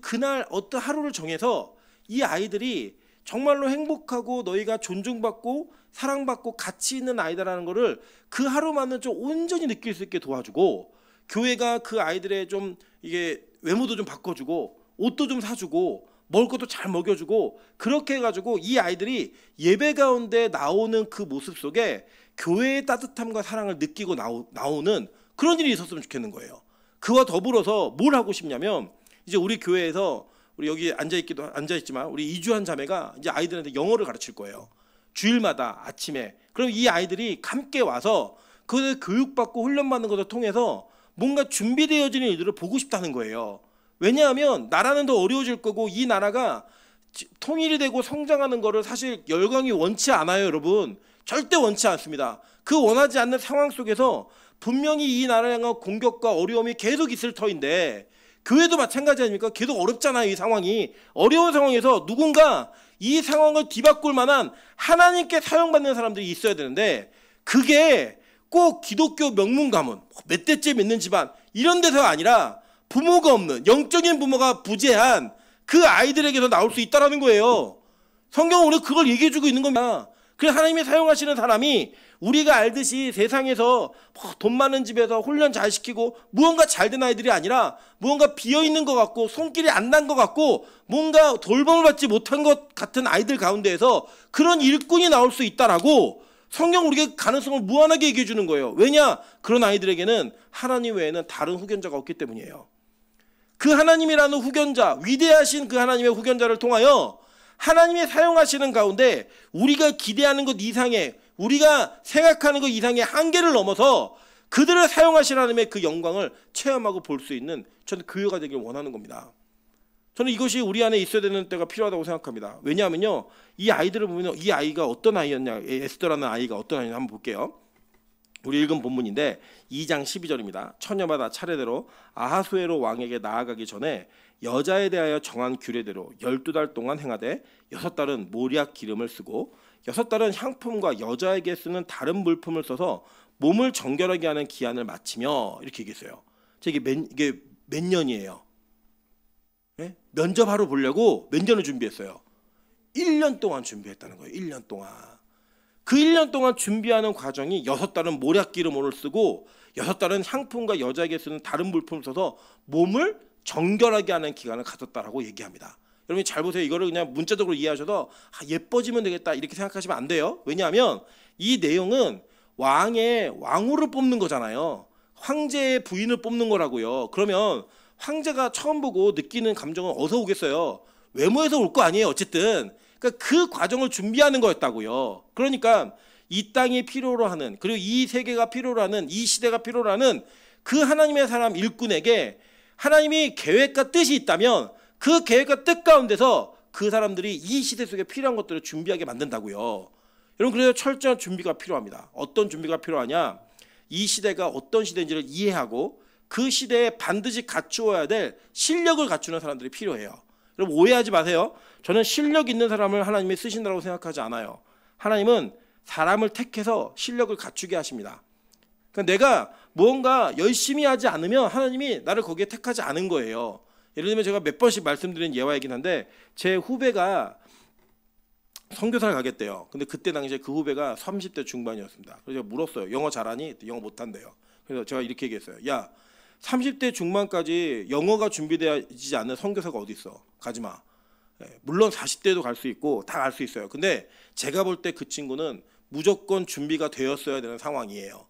A: 그날 어떤 하루를 정해서 이 아이들이 정말로 행복하고 너희가 존중받고 사랑받고 가치 있는 아이다라는 거를 그 하루만은 좀 온전히 느낄 수 있게 도와주고, 교회가 그 아이들의 좀 이게 외모도 좀 바꿔주고 옷도 좀 사주고 먹을 것도 잘 먹여주고, 그렇게 해가지고 이 아이들이 예배 가운데 나오는 그 모습 속에 교회의 따뜻함과 사랑을 느끼고 나오는 그런 일이 있었으면 좋겠는 거예요. 그와 더불어서 뭘 하고 싶냐면, 이제 우리 교회에서 우리 여기 앉아있지만 우리 이주한 자매가 이제 아이들한테 영어를 가르칠 거예요. 주일마다 아침에. 그럼 이 아이들이 함께 와서 그 교육받고 훈련받는 것을 통해서 뭔가 준비되어지는 일들을 보고 싶다는 거예요. 왜냐하면 나라는 더 어려워질 거고 이 나라가 통일이 되고 성장하는 거를 사실 열강이 원치 않아요, 여러분. 절대 원치 않습니다. 그 원하지 않는 상황 속에서 분명히 이 나라에 대한 공격과 어려움이 계속 있을 터인데, 교회도 마찬가지 아닙니까? 계속 어렵잖아요. 이 상황이 어려운 상황에서 누군가 이 상황을 뒤바꿀 만한 하나님께 사용받는 사람들이 있어야 되는데, 그게 꼭 기독교 명문 가문 몇 대째 믿는 집안 이런 데서가 아니라 부모가 없는 영적인 부모가 부재한 그 아이들에게서 나올 수 있다라는 거예요. 성경은 우리 그걸 얘기해주고 있는 겁니다. 그래서 하나님이 사용하시는 사람이 우리가 알듯이 세상에서 돈 많은 집에서 훈련 잘 시키고 무언가 잘된 아이들이 아니라 무언가 비어있는 것 같고 손길이 안 난 것 같고 뭔가 돌봄을 받지 못한 것 같은 아이들 가운데에서 그런 일꾼이 나올 수 있다라고 성경 우리에게 가능성을 무한하게 얘기해 주는 거예요. 왜냐? 그런 아이들에게는 하나님 외에는 다른 후견자가 없기 때문이에요. 그 하나님이라는 후견자, 위대하신 그 하나님의 후견자를 통하여 하나님이 사용하시는 가운데 우리가 기대하는 것 이상의, 우리가 생각하는 것 이상의 한계를 넘어서 그들을 사용하시는 하나님의 그 영광을 체험하고 볼 수 있는, 저는 교회가 되길 원하는 겁니다. 저는 이것이 우리 안에 있어야 되는 때가 필요하다고 생각합니다. 왜냐하면요, 이 아이들을 보면 이 아이가 어떤 아이였냐, 에스더라는 아이가 어떤 아이냐 한번 볼게요. 우리 읽은 본문인데 2장 12절입니다. 처녀마다 차례대로 아하수에로 왕에게 나아가기 전에 여자에 대하여 정한 규례대로 12달 동안 행하되 6달은 모략 기름을 쓰고 6달은 향품과 여자에게 쓰는 다른 물품을 써서 몸을 정결하게 하는 기한을 마치며, 이렇게 얘기했어요. 이게 몇 년이에요? 네? 면접하러 보려고 몇 년을 준비했어요? 1년 동안 준비했다는 거예요. 1년 동안. 그 1년 동안 준비하는 과정이 6달은 모략 기름을 쓰고 6달은 향품과 여자에게 쓰는 다른 물품을 써서 몸을 정결하게 하는 기간을 가졌다라고 얘기합니다. 여러분이 잘 보세요. 이거를 그냥 문자적으로 이해하셔서 예뻐지면 되겠다 이렇게 생각하시면 안 돼요. 왜냐하면 이 내용은 왕후를 뽑는 거잖아요. 황제의 부인을 뽑는 거라고요. 그러면 황제가 처음 보고 느끼는 감정은 어디서 오겠어요? 외모에서 올 거 아니에요. 어쨌든 그러니까 그 과정을 준비하는 거였다고요. 그러니까 이 땅이 필요로 하는, 그리고 이 세계가 필요로 하는, 이 시대가 필요로 하는 그 하나님의 사람 일꾼에게 하나님이 계획과 뜻이 있다면 그 계획과 뜻 가운데서 그 사람들이 이 시대 속에 필요한 것들을 준비하게 만든다고요. 여러분, 그래서 철저한 준비가 필요합니다. 어떤 준비가 필요하냐? 이 시대가 어떤 시대인지를 이해하고 그 시대에 반드시 갖추어야 될 실력을 갖추는 사람들이 필요해요. 여러분, 오해하지 마세요. 저는 실력 있는 사람을 하나님이 쓰신다고 생각하지 않아요. 하나님은 사람을 택해서 실력을 갖추게 하십니다. 그러니까 내가 무언가 열심히 하지 않으면 하나님이 나를 거기에 택하지 않은 거예요. 예를 들면 제가 몇 번씩 말씀드린 예화이긴 한데, 제 후배가 선교사를 가겠대요. 근데 그때 당시에 그 후배가 30대 중반이었습니다. 그래서 제가 물었어요. 영어 잘하니? 영어 못한대요. 그래서 제가 이렇게 얘기했어요. 야, 30대 중반까지 영어가 준비되지 않는 선교사가 어디 있어? 가지 마. 물론 40대도 갈 수 있고 다 갈 수 있어요. 근데 제가 볼 때 그 친구는 무조건 준비가 되었어야 되는 상황이에요.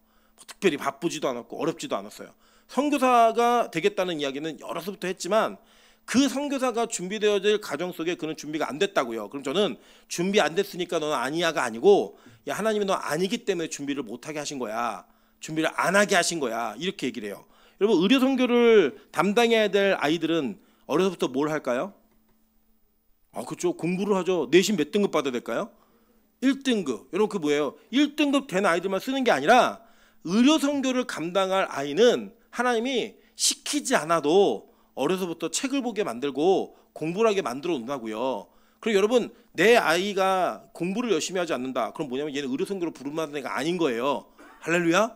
A: 특별히 바쁘지도 않았고 어렵지도 않았어요. 선교사가 되겠다는 이야기는 여러서부터 했지만 그 선교사가 준비되어야 될 과정 속에 그는 준비가 안 됐다고요. 그럼 저는 준비 안 됐으니까 너는 아니야가 아니고, 야, 하나님이 너 아니기 때문에 준비를 못하게 하신 거야. 준비를 안 하게 하신 거야. 이렇게 얘기를 해요. 여러분, 의료 선교를 담당해야 될 아이들은 어려서부터 뭘 할까요? 그렇죠. 공부를 하죠. 내신 몇 등급 받아야 될까요? 1등급. 여러분 그 뭐예요? 1등급 된 아이들만 쓰는 게 아니라 의료 선교를 감당할 아이는 하나님이 시키지 않아도 어려서부터 책을 보게 만들고 공부를 하게 만들어 놓는다고요. 그리고 여러분 내 아이가 공부를 열심히 하지 않는다. 그럼 뭐냐면 얘는 의료 선교로 부름받은 애가 아닌 거예요. 할렐루야.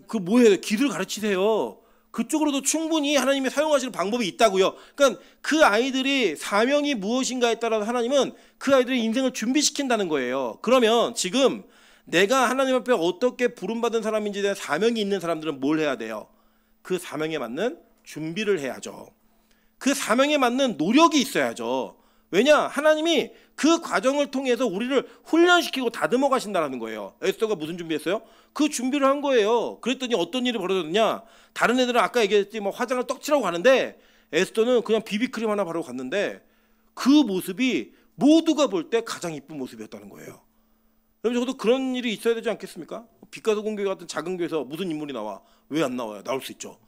A: 그 뭐예요? 기술을 가르치세요. 그쪽으로도 충분히 하나님이 사용하시는 방법이 있다고요. 그러니까 그 아이들이 사명이 무엇인가에 따라서 하나님은 그 아이들의 인생을 준비시킨다는 거예요. 그러면 지금 내가 하나님 앞에 어떻게 부름받은 사람인지에 대한 사명이 있는 사람들은 뭘 해야 돼요? 그 사명에 맞는 준비를 해야죠. 그 사명에 맞는 노력이 있어야죠. 왜냐? 하나님이 그 과정을 통해서 우리를 훈련시키고 다듬어 가신다는 거예요. 에스더가 무슨 준비했어요? 그 준비를 한 거예요. 그랬더니 어떤 일이 벌어졌느냐? 다른 애들은 아까 얘기했지 뭐 화장을 떡칠하고 가는데 에스더는 그냥 비비크림 하나 바르고 갔는데 그 모습이 모두가 볼 때 가장 이쁜 모습이었다는 거예요. 여러분 저도 그런 일이 있어야 되지 않겠습니까? 빛가서 공교회 같은 작은 교회에서 무슨 인물이 나와? 왜 안 나와요? 나올 수 있죠.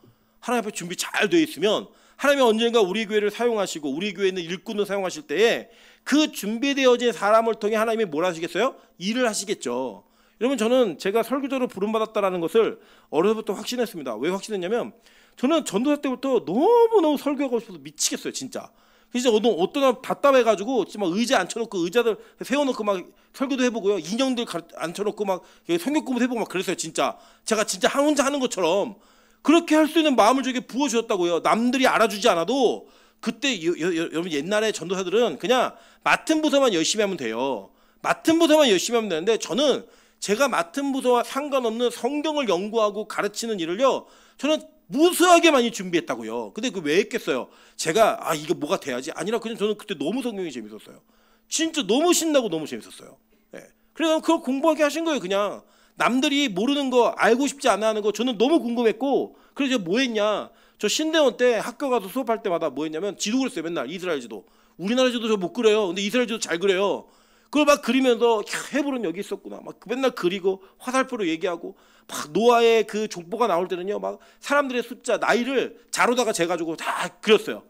A: 하나님 앞에 준비 잘 돼 있으면 하나님이 언젠가 우리 교회를 사용하시고 우리 교회에 있는 일꾼을 사용하실 때에 그 준비되어진 사람을 통해 하나님이 뭘 하시겠어요? 일을 하시겠죠. 여러분 저는 제가 설교자로 부름받았다는 것을 어려서부터 확신했습니다. 왜 확신했냐면 저는 전도사 때부터 너무너무 설교하고 싶어서 미치겠어요. 진짜. 진짜 어떤 날 답답해가지고 진짜 막 의자 앉혀놓고 의자들 세워놓고 막 설교도 해보고요. 인형들 앉혀놓고 막 성경 공부도 해보고 막 그랬어요. 진짜 제가 진짜 혼자 하는 것처럼 그렇게 할 수 있는 마음을 저에게 부어주셨다고요. 남들이 알아주지 않아도 그때 여러분 옛날에 전도사들은 그냥 맡은 부서만 열심히 하면 돼요. 맡은 부서만 열심히 하면 되는데 저는 제가 맡은 부서와 상관없는 성경을 연구하고 가르치는 일을요. 저는 무수하게 많이 준비했다고요. 근데 그 왜 했겠어요? 제가 이게 뭐가 돼야지 아니라 그냥 저는 그때 너무 성경이 재밌었어요. 진짜 너무 신나고 너무 재밌었어요. 네. 그래서 그걸 공부하게 하신 거예요. 그냥 남들이 모르는 거 알고 싶지 않아 하는 거 저는 너무 궁금했고 그래서 제가 뭐 했냐. 저 신대원 때 학교 가서 수업할 때마다 뭐 했냐면 지도 그렸어요. 맨날 이스라엘 지도. 우리나라 지도 저 못 그려요. 근데 이스라엘 지도 잘 그려요. 그걸 막 그리면서 헤브론 여기 있었구나. 막 맨날 그리고 화살표로 얘기하고 막 노아의 그 족보가 나올 때는요. 막 사람들의 숫자 나이를 자로다가 재가지고 다 그렸어요.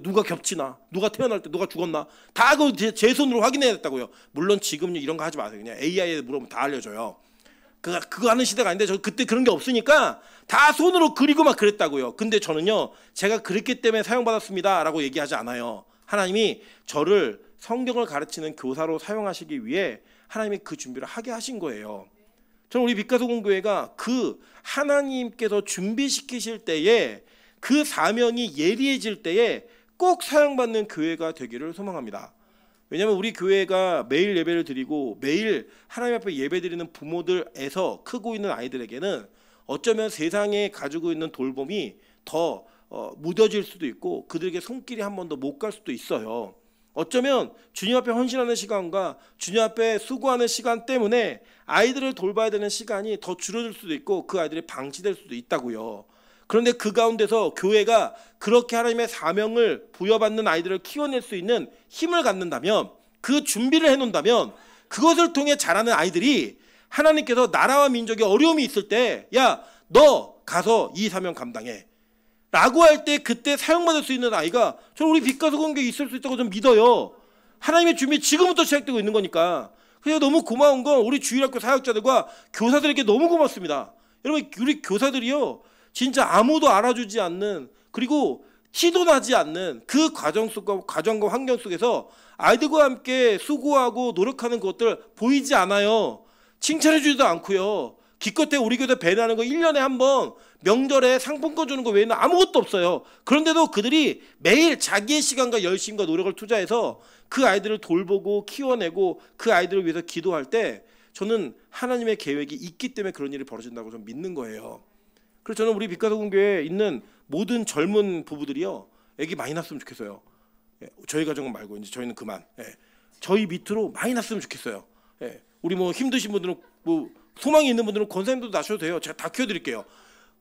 A: 누가 겹치나, 누가 태어날 때 누가 죽었나 다 그 제 손으로 확인해야 됐다고요. 물론 지금 이런 거 하지 마세요. 그냥 AI에 물어보면 다 알려줘요. 그거 하는 시대가 아닌데 저 그때 그런 게 없으니까 다 손으로 그리고 막 그랬다고요. 근데 저는요 제가 그랬기 때문에 사용받았습니다 라고 얘기하지 않아요. 하나님이 저를 성경을 가르치는 교사로 사용하시기 위해 하나님이 그 준비를 하게 하신 거예요. 저는 우리 빛가서 공교회가 그 하나님께서 준비시키실 때에 그 사명이 예리해질 때에 꼭 사용받는 교회가 되기를 소망합니다. 왜냐하면 우리 교회가 매일 예배를 드리고 매일 하나님 앞에 예배 드리는 부모들에서 크고 있는 아이들에게는 어쩌면 세상에 가지고 있는 돌봄이 더 무뎌질 수도 있고 그들에게 손길이 한 번 더 못 갈 수도 있어요. 어쩌면 주님 앞에 헌신하는 시간과 주님 앞에 수고하는 시간 때문에 아이들을 돌봐야 되는 시간이 더 줄어들 수도 있고 그 아이들이 방치될 수도 있다고요. 그런데 그 가운데서 교회가 그렇게 하나님의 사명을 부여받는 아이들을 키워낼 수 있는 힘을 갖는다면 그 준비를 해놓는다면 그것을 통해 자라는 아이들이 하나님께서 나라와 민족에 어려움이 있을 때 야, 너 가서 이 사명 감당해 라고 할 때 그때 사용받을 수 있는 아이가 저는 우리 빛가서 공교회에 있을 수 있다고 좀 믿어요. 하나님의 준비 지금부터 시작되고 있는 거니까. 그래서 너무 고마운 건 우리 주일학교 사역자들과 교사들에게 너무 고맙습니다. 여러분 우리 교사들이요 진짜 아무도 알아주지 않는 그리고 티도 나지 않는 그 과정과 환경 속에서 아이들과 함께 수고하고 노력하는 것들 보이지 않아요. 칭찬해 주지도 않고요. 기껏해 우리 교회 배려하는 거 1년에 한 번 명절에 상품권 주는 거 외에는 아무것도 없어요. 그런데도 그들이 매일 자기의 시간과 열심과 노력을 투자해서 그 아이들을 돌보고 키워내고 그 아이들을 위해서 기도할 때 저는 하나님의 계획이 있기 때문에 그런 일이 벌어진다고 좀 믿는 거예요. 그래서 저는 우리 빛가서 공교회에 있는 모든 젊은 부부들이요 애기 많이 낳았으면 좋겠어요. 저희 가정은 말고 이제 저희는 그만. 저희 밑으로 많이 낳았으면 좋겠어요. 우리 뭐 힘드신 분들은 뭐 소망이 있는 분들은 권사님들도 낳으셔도 돼요. 제가 다 키워드릴게요.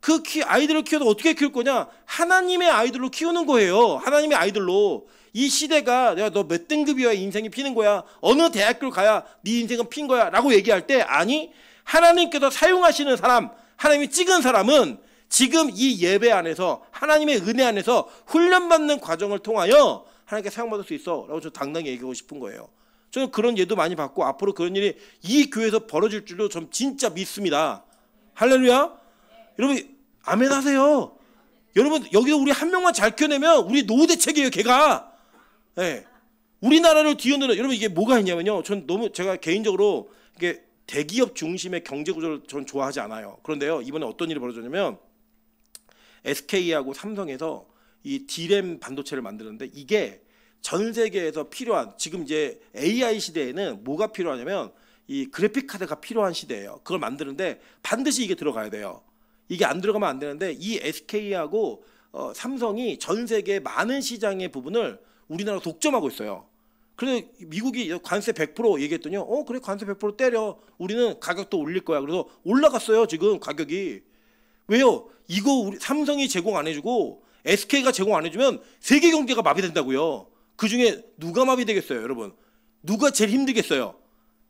A: 그 아이들을 키워서 어떻게 키울 거냐? 하나님의 아이들로 키우는 거예요. 하나님의 아이들로. 이 시대가 내가 너 몇 등급이어야 인생이 피는 거야? 어느 대학교를 가야 네 인생은 핀 거야? 라고 얘기할 때 아니 하나님께서 사용하시는 사람 하나님이 찍은 사람은 지금 이 예배 안에서 하나님의 은혜 안에서 훈련받는 과정을 통하여 하나님께 사용받을 수 있어 라고 저 당당히 얘기하고 싶은 거예요. 저는 그런 예도 많이 받고 앞으로 그런 일이 이 교회에서 벌어질 줄로 좀 진짜 믿습니다. 할렐루야. 여러분 아멘 하세요. 여러분 여기서 우리 한 명만 잘 켜내면 우리 노후 대책이에요. 걔가. 네. 우리나라를 뒤흔드는, 여러분 이게 뭐가 있냐면요, 전 너무 제가 개인적으로 이게 대기업 중심의 경제 구조를 전 좋아하지 않아요. 그런데요 이번에 어떤 일이 벌어졌냐면 SK하고 삼성에서 이 D램 반도체를 만드는데, 이게 전 세계에서 필요한, 지금 이제 AI 시대에는 뭐가 필요하냐면 이 그래픽 카드가 필요한 시대예요. 그걸 만드는데 반드시 이게 들어가야 돼요. 이게 안 들어가면 안 되는데, 이 SK하고 삼성이 전 세계 많은 시장의 부분을 우리나라 독점하고 있어요. 그래서 미국이 관세 100% 얘기했더니요, 그래 관세 100% 때려, 우리는 가격도 올릴 거야. 그래서 올라갔어요 지금 가격이. 왜요? 이거 우리 삼성이 제공 안 해주고 SK가 제공 안 해주면 세계 경제가 마비된다고요. 그 중에 누가 마비되겠어요 여러분? 누가 제일 힘들겠어요?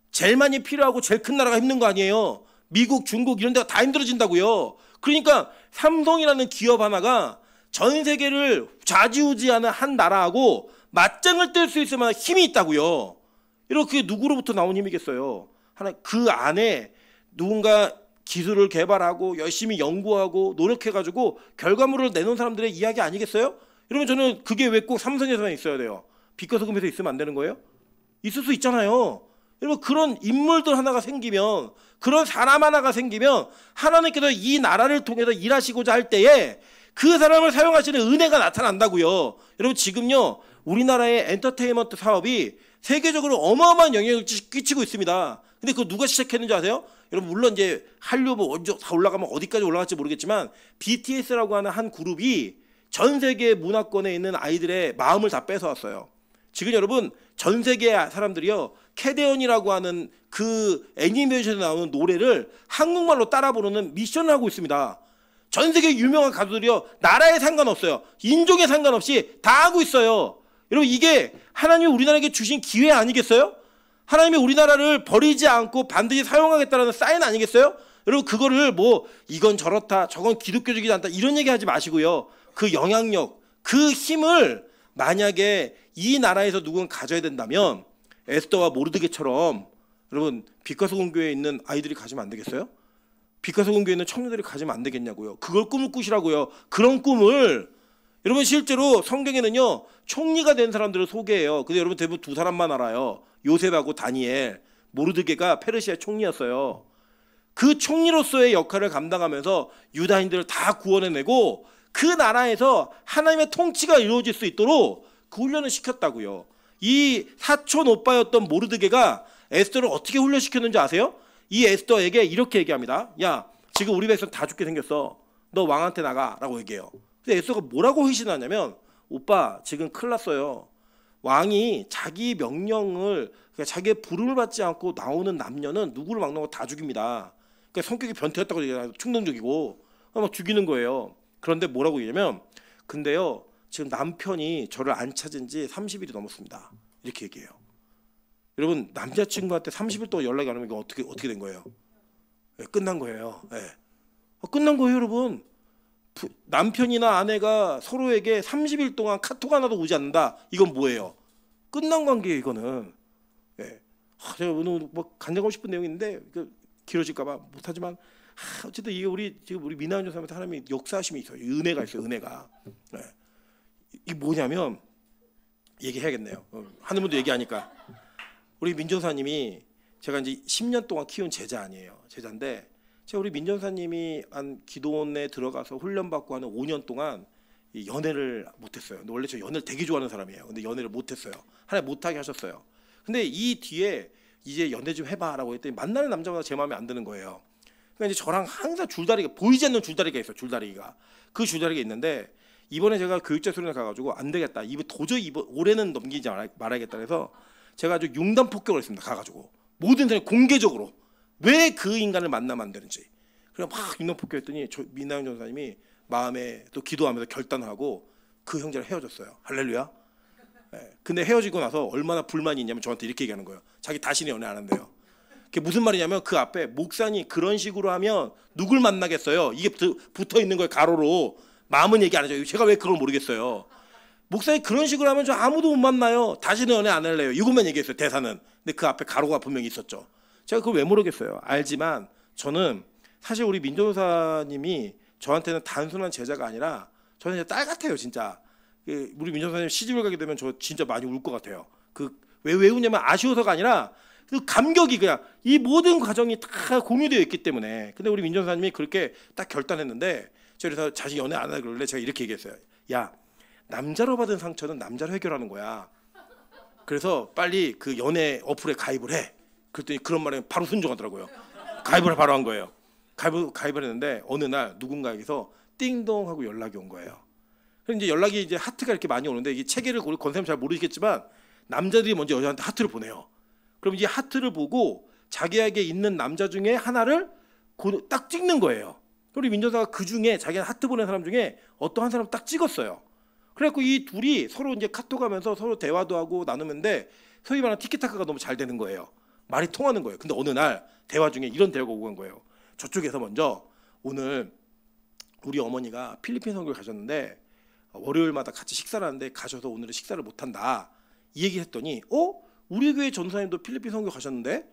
A: 제일 많이 필요하고 제일 큰 나라가 힘든 거 아니에요? 미국, 중국 이런 데가 다 힘들어진다고요. 그러니까 삼성이라는 기업 하나가 전 세계를 좌지우지하는 한 나라하고 맞짱을 뜰 수 있을 만한 힘이 있다고요. 이렇게 누구로부터 나온 힘이겠어요? 하나 그 안에 누군가 기술을 개발하고 열심히 연구하고 노력해가지고 결과물을 내놓은 사람들의 이야기 아니겠어요? 여러분 저는 그게 왜 꼭 삼성에서만 있어야 돼요? 빛과 소금에서 있으면 안 되는 거예요? 있을 수 있잖아요. 여러분 그런 인물들 하나가 생기면, 그런 사람 하나가 생기면 하나님께서 이 나라를 통해서 일하시고자 할 때에 그 사람을 사용하시는 은혜가 나타난다고요. 여러분 지금요 우리나라의 엔터테인먼트 사업이 세계적으로 어마어마한 영향을 끼치고 있습니다. 근데 그거 누가 시작했는지 아세요? 여러분 물론 이제 한류 뭐 언제 다 올라가면 어디까지 올라갈지 모르겠지만 BTS라고 하는 한 그룹이 전 세계 문화권에 있는 아이들의 마음을 다 뺏어왔어요. 지금 여러분 전 세계 사람들이요 캐대언이라고 하는 그 애니메이션에 나오는 노래를 한국말로 따라 부르는 미션을 하고 있습니다. 전 세계 유명한 가수들이요 나라에 상관없어요. 인종에 상관없이 다 하고 있어요. 여러분 이게 하나님이 우리나라에게 주신 기회 아니겠어요? 하나님이 우리나라를 버리지 않고 반드시 사용하겠다는 사인 아니겠어요? 여러분 그거를 뭐 이건 저렇다 저건 기독교적이지 않다 이런 얘기 하지 마시고요. 그 영향력, 그 힘을 만약에 이 나라에서 누군 가져야 된다면 에스더와 모르드게처럼 여러분 빛과 소금 교회에 있는 아이들이 가지면 안 되겠어요? 빛과 소금 교회에 있는 청년들이 가지면 안 되겠냐고요. 그걸 꿈을 꾸시라고요. 그런 꿈을. 여러분 실제로 성경에는요 총리가 된 사람들을 소개해요. 근데 여러분 대부분 두 사람만 알아요. 요셉하고 다니엘. 모르드게가 페르시아 총리였어요. 그 총리로서의 역할을 감당하면서 유다인들을 다 구원해내고 그 나라에서 하나님의 통치가 이루어질 수 있도록 그 훈련을 시켰다고요. 이 사촌 오빠였던 모르드게가 에스더를 어떻게 훈련시켰는지 아세요? 이 에스더에게 이렇게 얘기합니다. 야 지금 우리 백성 다 죽게 생겼어. 너 왕한테 나가라고 얘기해요. 근데 에스더가 뭐라고 회신하냐면, 오빠 지금 큰일 났어요. 왕이 자기 명령을, 그러니까 자기의 부름을 받지 않고 나오는 남녀는 누구를 막론하고 다 죽입니다. 그러니까 성격이 변태였다고 얘기해요. 충동적이고 막 죽이는 거예요. 그런데 뭐라고 얘기하냐면, 근데요 지금 남편이 저를 안 찾은 지 30일이 넘었습니다. 이렇게 얘기해요. 여러분 남자친구한테 30일 동안 연락이 안 오면 이거 어떻게 된 거예요? 네, 끝난 거예요. 네. 끝난 거예요 여러분. 남편이나 아내가 서로에게 30일 동안 카톡 하나도 오지 않는다. 이건 뭐예요? 끝난 관계예요 이거는. 네. 제가 오늘 뭐 간증하고 싶은 내용이 있는데 길어질까봐 못하지만 어쨌든 이게 지금 우리 미나은 조사님한테 하나님이 역사하심이 있어요. 은혜가 있어요. 은혜가. 네. 이게 뭐냐면 얘기해야겠네요. 하는 분도 얘기하니까. 우리 민전사님이 제가 이제 10년 동안 키운 제자 아니에요. 제자인데 제가 우리 민전사님이 한 기도원에 들어가서 훈련받고 하는 5년 동안 연애를 못했어요. 원래 저 연애를 되게 좋아하는 사람이에요. 근데 연애를 못했어요. 하나님 못하게 하셨어요. 근데 이 뒤에 이제 연애 좀 해봐라고 했더니 만나는 남자마다 제 마음에 안 드는 거예요. 그러니까 이제 저랑 항상 줄다리가, 보이지 않는 줄다리가 있어요. 줄다리가. 그 줄다리가 있는데 이번에 제가 교육자 수련회 가가지고 안 되겠다. 도저히 올해는 넘기지 말아야겠다 해서 제가 아주 융단 폭격을 했습니다. 가가지고 모든 사람이 공개적으로 왜 그 인간을 만나면 안 되는지. 그래서 막 융단 폭격했더니 민나영 전사님이 마음에 또 기도하면서 결단하고 그 형제랑 헤어졌어요. 할렐루야. 네. 근데 헤어지고 나서 얼마나 불만이 있냐면 저한테 이렇게 얘기하는 거예요. 자기 다시는 연애 안 한대요. 그게 무슨 말이냐면 그 앞에 목사님 그런 식으로 하면 누굴 만나겠어요. 이게 붙어 있는 거예요. 가로로. 마음은 얘기 안 하죠. 제가 왜 그걸 모르겠어요. 목사님 그런 식으로 하면 저 아무도 못 만나요. 다시는 연애 안 할래요. 이것만 얘기했어요. 대사는. 근데 그 앞에 가로가 분명히 있었죠. 제가 그걸 왜 모르겠어요. 알지만 저는 사실 우리 민 전도사님이 저한테는 단순한 제자가 아니라 저는 이제 딸 같아요. 진짜. 우리 민 전도사님 시집을 가게 되면 저 진짜 많이 울 것 같아요. 왜 우냐면 아쉬워서가 아니라 그 감격이 그냥 이 모든 과정이 다 공유되어 있기 때문에. 근데 우리 민 전도사님이 그렇게 딱 결단했는데 제가 그래서 자신 연애 안 하길래 그러길래 제가 이렇게 얘기했어요. 야, 남자로 받은 상처는 남자로 해결하는 거야. 그래서 빨리 그 연애 어플에 가입을 해. 그랬더니 그런 말에 바로 순종하더라고요. 가입을 바로 한 거예요. 가입을 했는데 어느 날 누군가에게서 띵동 하고 연락이 온 거예요. 그래서 이제 연락이 이제 하트가 이렇게 많이 오는데 이 체계를 우리 권사님 잘 모르시겠지만 남자들이 먼저 여자한테 하트를 보내요. 그럼 이 하트를 보고 자기에게 있는 남자 중에 하나를 딱 찍는 거예요. 우리 민전사가 그 중에 자기가 하트 보낸 사람 중에 어떤 한 사람 딱 찍었어요. 그래갖고 이 둘이 서로 이제 카톡하면서 서로 대화도 하고 나누는데 소위 말하는 티키타카가 너무 잘 되는 거예요. 말이 통하는 거예요. 근데 어느 날 대화 중에 이런 대화가 오고 간 거예요. 저쪽에서 먼저 오늘 우리 어머니가 필리핀 선교를 가셨는데 월요일마다 같이 식사를 하는데 가셔서 오늘은 식사를 못한다. 이 얘기를 했더니 우리 교회 전도사님도 필리핀 선교 가셨는데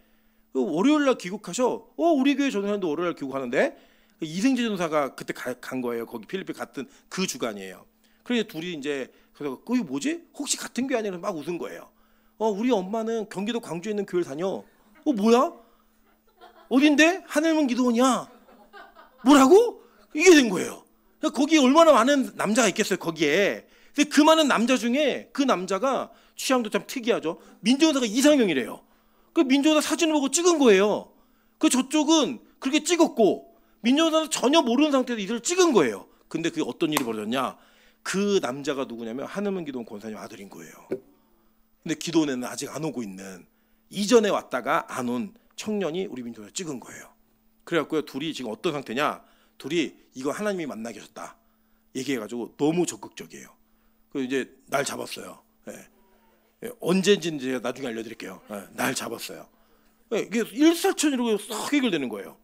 A: 월요일날 귀국하셔. 우리 교회 전도사님도 월요일날 귀국하는데 이승재 전도사가 그때 간 거예요. 거기 필리핀 같은 그 주간이에요. 그래서 둘이 이제 그래서 이거 뭐지? 혹시 같은 교회 아니라 막 웃은 거예요. 우리 엄마는 경기도 광주에 있는 교회를 다녀. 뭐야? 어딘데? 하늘문 기도원이야. 뭐라고? 이게 된 거예요. 거기 얼마나 많은 남자가 있겠어요. 거기에. 근데 그 많은 남자 중에 그 남자가 취향도 참 특이하죠. 민정사가 이상형이래요. 그 민정사 사진을 보고 찍은 거예요. 그 저쪽은 그렇게 찍었고 민정사는 전혀 모르는 상태에서 이걸 찍은 거예요. 근데 그게 어떤 일이 벌어졌냐? 그 남자가 누구냐면 하늘문 기도원 권사님 아들인 거예요. 근데 기도원에는 아직 안 오고 있는 이전에 왔다가 안 온 청년이 우리 민정사를 찍은 거예요. 그래갖고요 둘이 지금 어떤 상태냐? 둘이 이거 하나님이 만나 계셨다 얘기해가지고 너무 적극적이에요. 그 이제 날 잡았어요. 언제인지 제가 나중에 알려드릴게요. 날 잡았어요. 이게 일사천리로 싹 해결되는 거예요.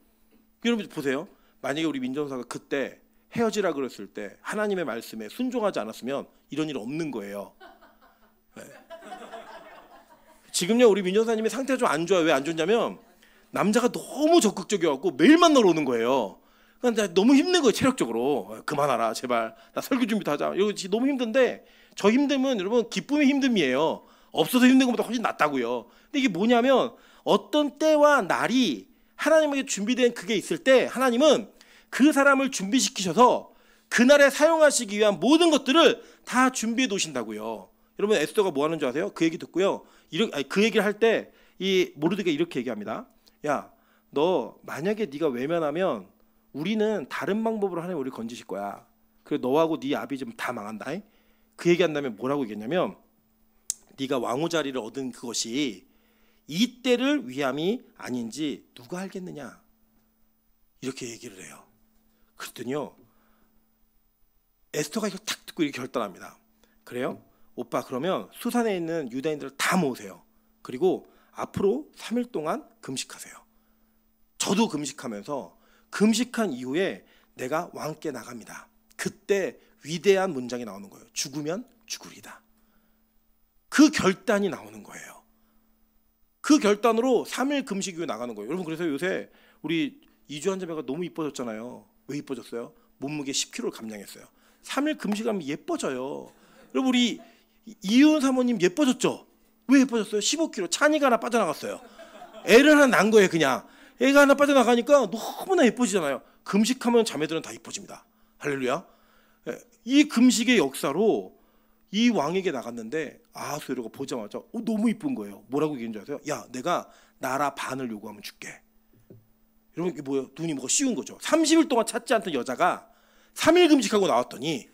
A: 여러분 보세요. 만약에 우리 민정사가 그때 헤어지라 그랬을 때 하나님의 말씀에 순종하지 않았으면 이런 일 없는 거예요. 지금요 우리 민정사님의 상태가 좀 안 좋아요. 왜 안 좋냐면 남자가 너무 적극적이어갖고 매일 만나러 오는 거예요. 그러니까 너무 힘든 거예요. 체력적으로. 그만하라 제발. 나 설교 준비도 하자. 이거 너무 힘든데 저 힘듦은 여러분 기쁨의 힘듦이에요. 없어서 힘든 것보다 훨씬 낫다고요. 근데 이게 뭐냐면 어떤 때와 날이 하나님에게 준비된 그게 있을 때 하나님은 그 사람을 준비시키셔서 그날에 사용하시기 위한 모든 것들을 다 준비해 놓으신다고요. 여러분 에스더가 뭐 하는 줄 아세요? 그 얘기 듣고요. 그 얘기를 할 때 이 모르드게가 이렇게 얘기합니다. 야, 너 만약에 네가 외면하면 우리는 다른 방법으로 하나님 우리를 건지실 거야. 그래 너하고 네 아비 좀 다 망한다. 그 얘기한다면 뭐라고 얘기했냐면 네가 왕후 자리를 얻은 그것이 이 때를 위함이 아닌지 누가 알겠느냐. 이렇게 얘기를 해요. 그랬더니요 에스더가 이걸 탁 듣고 이렇게 결단합니다. 그래요? 오빠 그러면 수산에 있는 유다인들을 다 모으세요. 그리고 앞으로 3일 동안 금식하세요. 저도 금식하면서 금식한 이후에 내가 왕께 나갑니다. 그때 위대한 문장이 나오는 거예요. 죽으면 죽으리다. 그 결단이 나오는 거예요. 그 결단으로 3일 금식 이후에 나가는 거예요. 여러분 그래서 요새 우리 이주한 자매가 너무 이뻐졌잖아요. 왜 이뻐졌어요? 몸무게 10kg를 감량했어요. 3일 금식하면 예뻐져요. 여러분 우리 이윤 사모님 예뻐졌죠? 왜 예뻐졌어요? 15kg. 찬이가 하나 빠져나갔어요. 애를 하나 낳은 거예요. 그냥 애가 하나 빠져나가니까 너무나 예뻐지잖아요. 금식하면 자매들은 다 예뻐집니다. 할렐루야. 이 금식의 역사로 이 왕에게 나갔는데 아하수에로가 보자마자 너무 이쁜 거예요. 뭐라고 얘기한 줄 아세요? 야 내가 나라 반을 요구하면 줄게. 여러분 이게 뭐예요? 눈이 뭐가 쉬운 거죠. 30일 동안 찾지 않던 여자가 3일 금식하고 나왔더니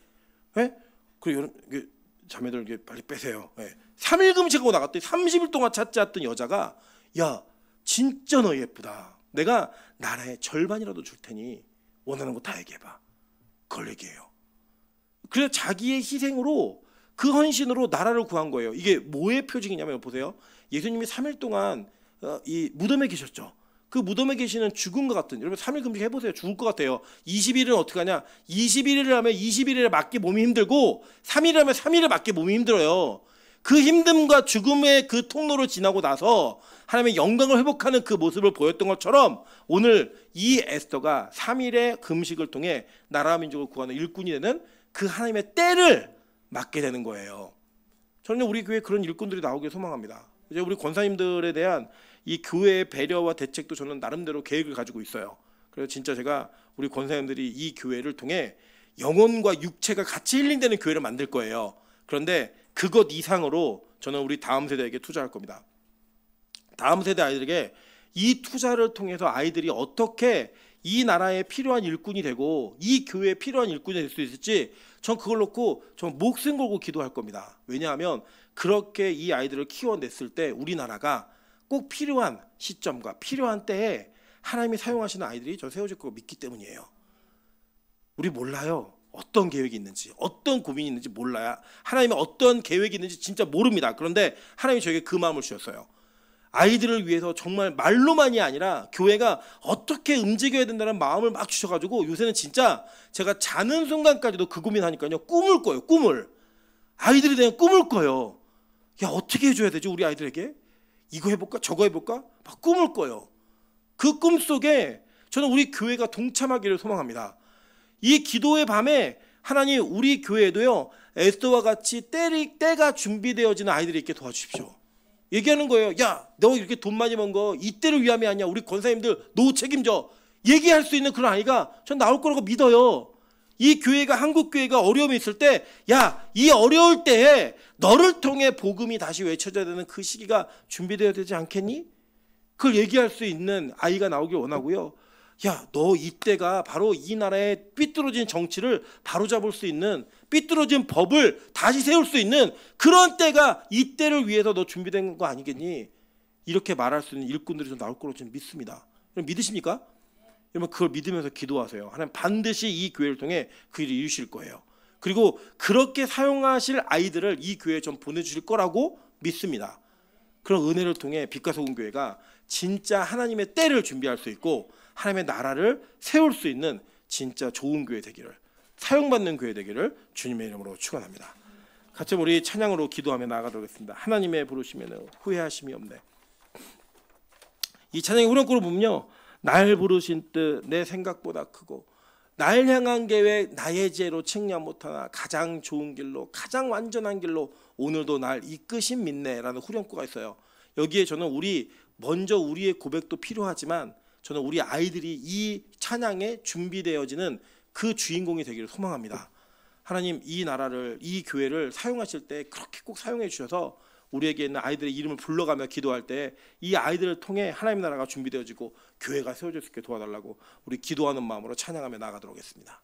A: 그리고 여러분 자매들 이게 빨리 빼세요. 3일 금식하고 나갔더니 30일 동안 찾지 않던 여자가 야 진짜 너 예쁘다. 내가 나라의 절반이라도 줄 테니 원하는 거 다 얘기해봐. 그걸 얘기해요. 그래서 자기의 희생으로 그 헌신으로 나라를 구한 거예요. 이게 뭐의 표징이냐면 보세요. 예수님이 3일 동안 이 무덤에 계셨죠. 그 무덤에 계시는 죽은 것 같은, 여러분 3일 금식 해보세요. 죽을 것 같아요. 21일은 어떻게 하냐? 21일을 하면 21일에 맞게 몸이 힘들고 3일을 하면 3일에 맞게 몸이 힘들어요. 그 힘듦과 죽음의 그 통로를 지나고 나서 하나님의 영광을 회복하는 그 모습을 보였던 것처럼 오늘 이 에스더가 3일의 금식을 통해 나라와 민족을 구하는 일꾼이 되는 그 하나님의 때를 맞게 되는 거예요. 저는 우리 교회에 그런 일꾼들이 나오길 소망합니다. 이제 우리 권사님들에 대한 이 교회의 배려와 대책도 저는 나름대로 계획을 가지고 있어요. 그래서 진짜 제가 우리 권사님들이 이 교회를 통해 영혼과 육체가 같이 힐링되는 교회를 만들 거예요. 그런데 그것 이상으로 저는 우리 다음 세대에게 투자할 겁니다. 다음 세대 아이들에게 이 투자를 통해서 아이들이 어떻게 이 나라에 필요한 일꾼이 되고 이 교회에 필요한 일꾼이 될 수 있을지 전 그걸 놓고 전 목숨 걸고 기도할 겁니다. 왜냐하면 그렇게 이 아이들을 키워냈을 때 우리나라가 꼭 필요한 시점과 필요한 때에 하나님이 사용하시는 아이들이 저 세워질 거 믿기 때문이에요. 우리 몰라요. 어떤 계획이 있는지, 어떤 고민이 있는지 몰라요. 하나님의 어떤 계획이 있는지 진짜 모릅니다. 그런데 하나님이 저에게 그 마음을 주셨어요. 아이들을 위해서 정말 말로만이 아니라 교회가 어떻게 움직여야 된다는 마음을 막 주셔가지고 요새는 진짜 제가 자는 순간까지도 그 고민하니까요. 꿈을 꿔요. 꿈을. 아이들에 대한 꿈을 꿔요. 야, 어떻게 해줘야 되지 우리 아이들에게? 이거 해볼까? 저거 해볼까? 막 꿈을 꿔요. 그 꿈속에 저는 우리 교회가 동참하기를 소망합니다. 이 기도의 밤에 하나님 우리 교회에도요 에스더와 같이 때가 준비되어지는 아이들이 있게 도와주십시오. 얘기하는 거예요. 야, 너 이렇게 돈 많이 번 거 이때를 위함이 아니야. 우리 권사님들 노후 책임져. 얘기할 수 있는 그런 아이가 전 나올 거라고 믿어요. 이 교회가 한국 교회가 어려움이 있을 때, 야, 이 어려울 때에 너를 통해 복음이 다시 외쳐져야 되는 그 시기가 준비되어야 되지 않겠니? 그걸 얘기할 수 있는 아이가 나오길 원하고요. 야, 너 이때가 바로 이 나라의 삐뚤어진 정치를 바로잡을 수 있는, 삐뚤어진 법을 다시 세울 수 있는 그런 때가 이 때를 위해서 너 준비된 거 아니겠니? 이렇게 말할 수 있는 일꾼들이 좀 나올 거로 저는 믿습니다. 여러분 믿으십니까? 여러분 그걸 믿으면서 기도하세요. 하나님 반드시 이 교회를 통해 그 일을 이루실 거예요. 그리고 그렇게 사용하실 아이들을 이 교회에 좀 보내주실 거라고 믿습니다. 그런 은혜를 통해 빛과 소금 교회가 진짜 하나님의 때를 준비할 수 있고 하나님의 나라를 세울 수 있는 진짜 좋은 교회 되기를, 사용받는 교회 되기를 주님의 이름으로 축원합니다. 같이 우리 찬양으로 기도하며 나아가도록 하겠습니다. 하나님의 부르시면 후회하심이 없네. 이 찬양의 후렴구를 보면요, 날 부르신 뜻 내 생각보다 크고 날 향한 계획 나의 지혜로 측량 못하나 가장 좋은 길로 가장 완전한 길로 오늘도 날 이끄신 믿네라는 후렴구가 있어요. 여기에 저는 먼저 우리의 고백도 필요하지만 저는 우리 아이들이 이 찬양에 준비되어지는 그 주인공이 되기를 소망합니다. 하나님 이 나라를, 이 교회를 사용하실 때 그렇게 꼭 사용해 주셔서 우리에게 있는 아이들의 이름을 불러가며 기도할 때 이 아이들을 통해 하나님 나라가 준비되어지고 교회가 세워질 수 있게 도와달라고 우리 기도하는 마음으로 찬양하며 나아가도록 하겠습니다.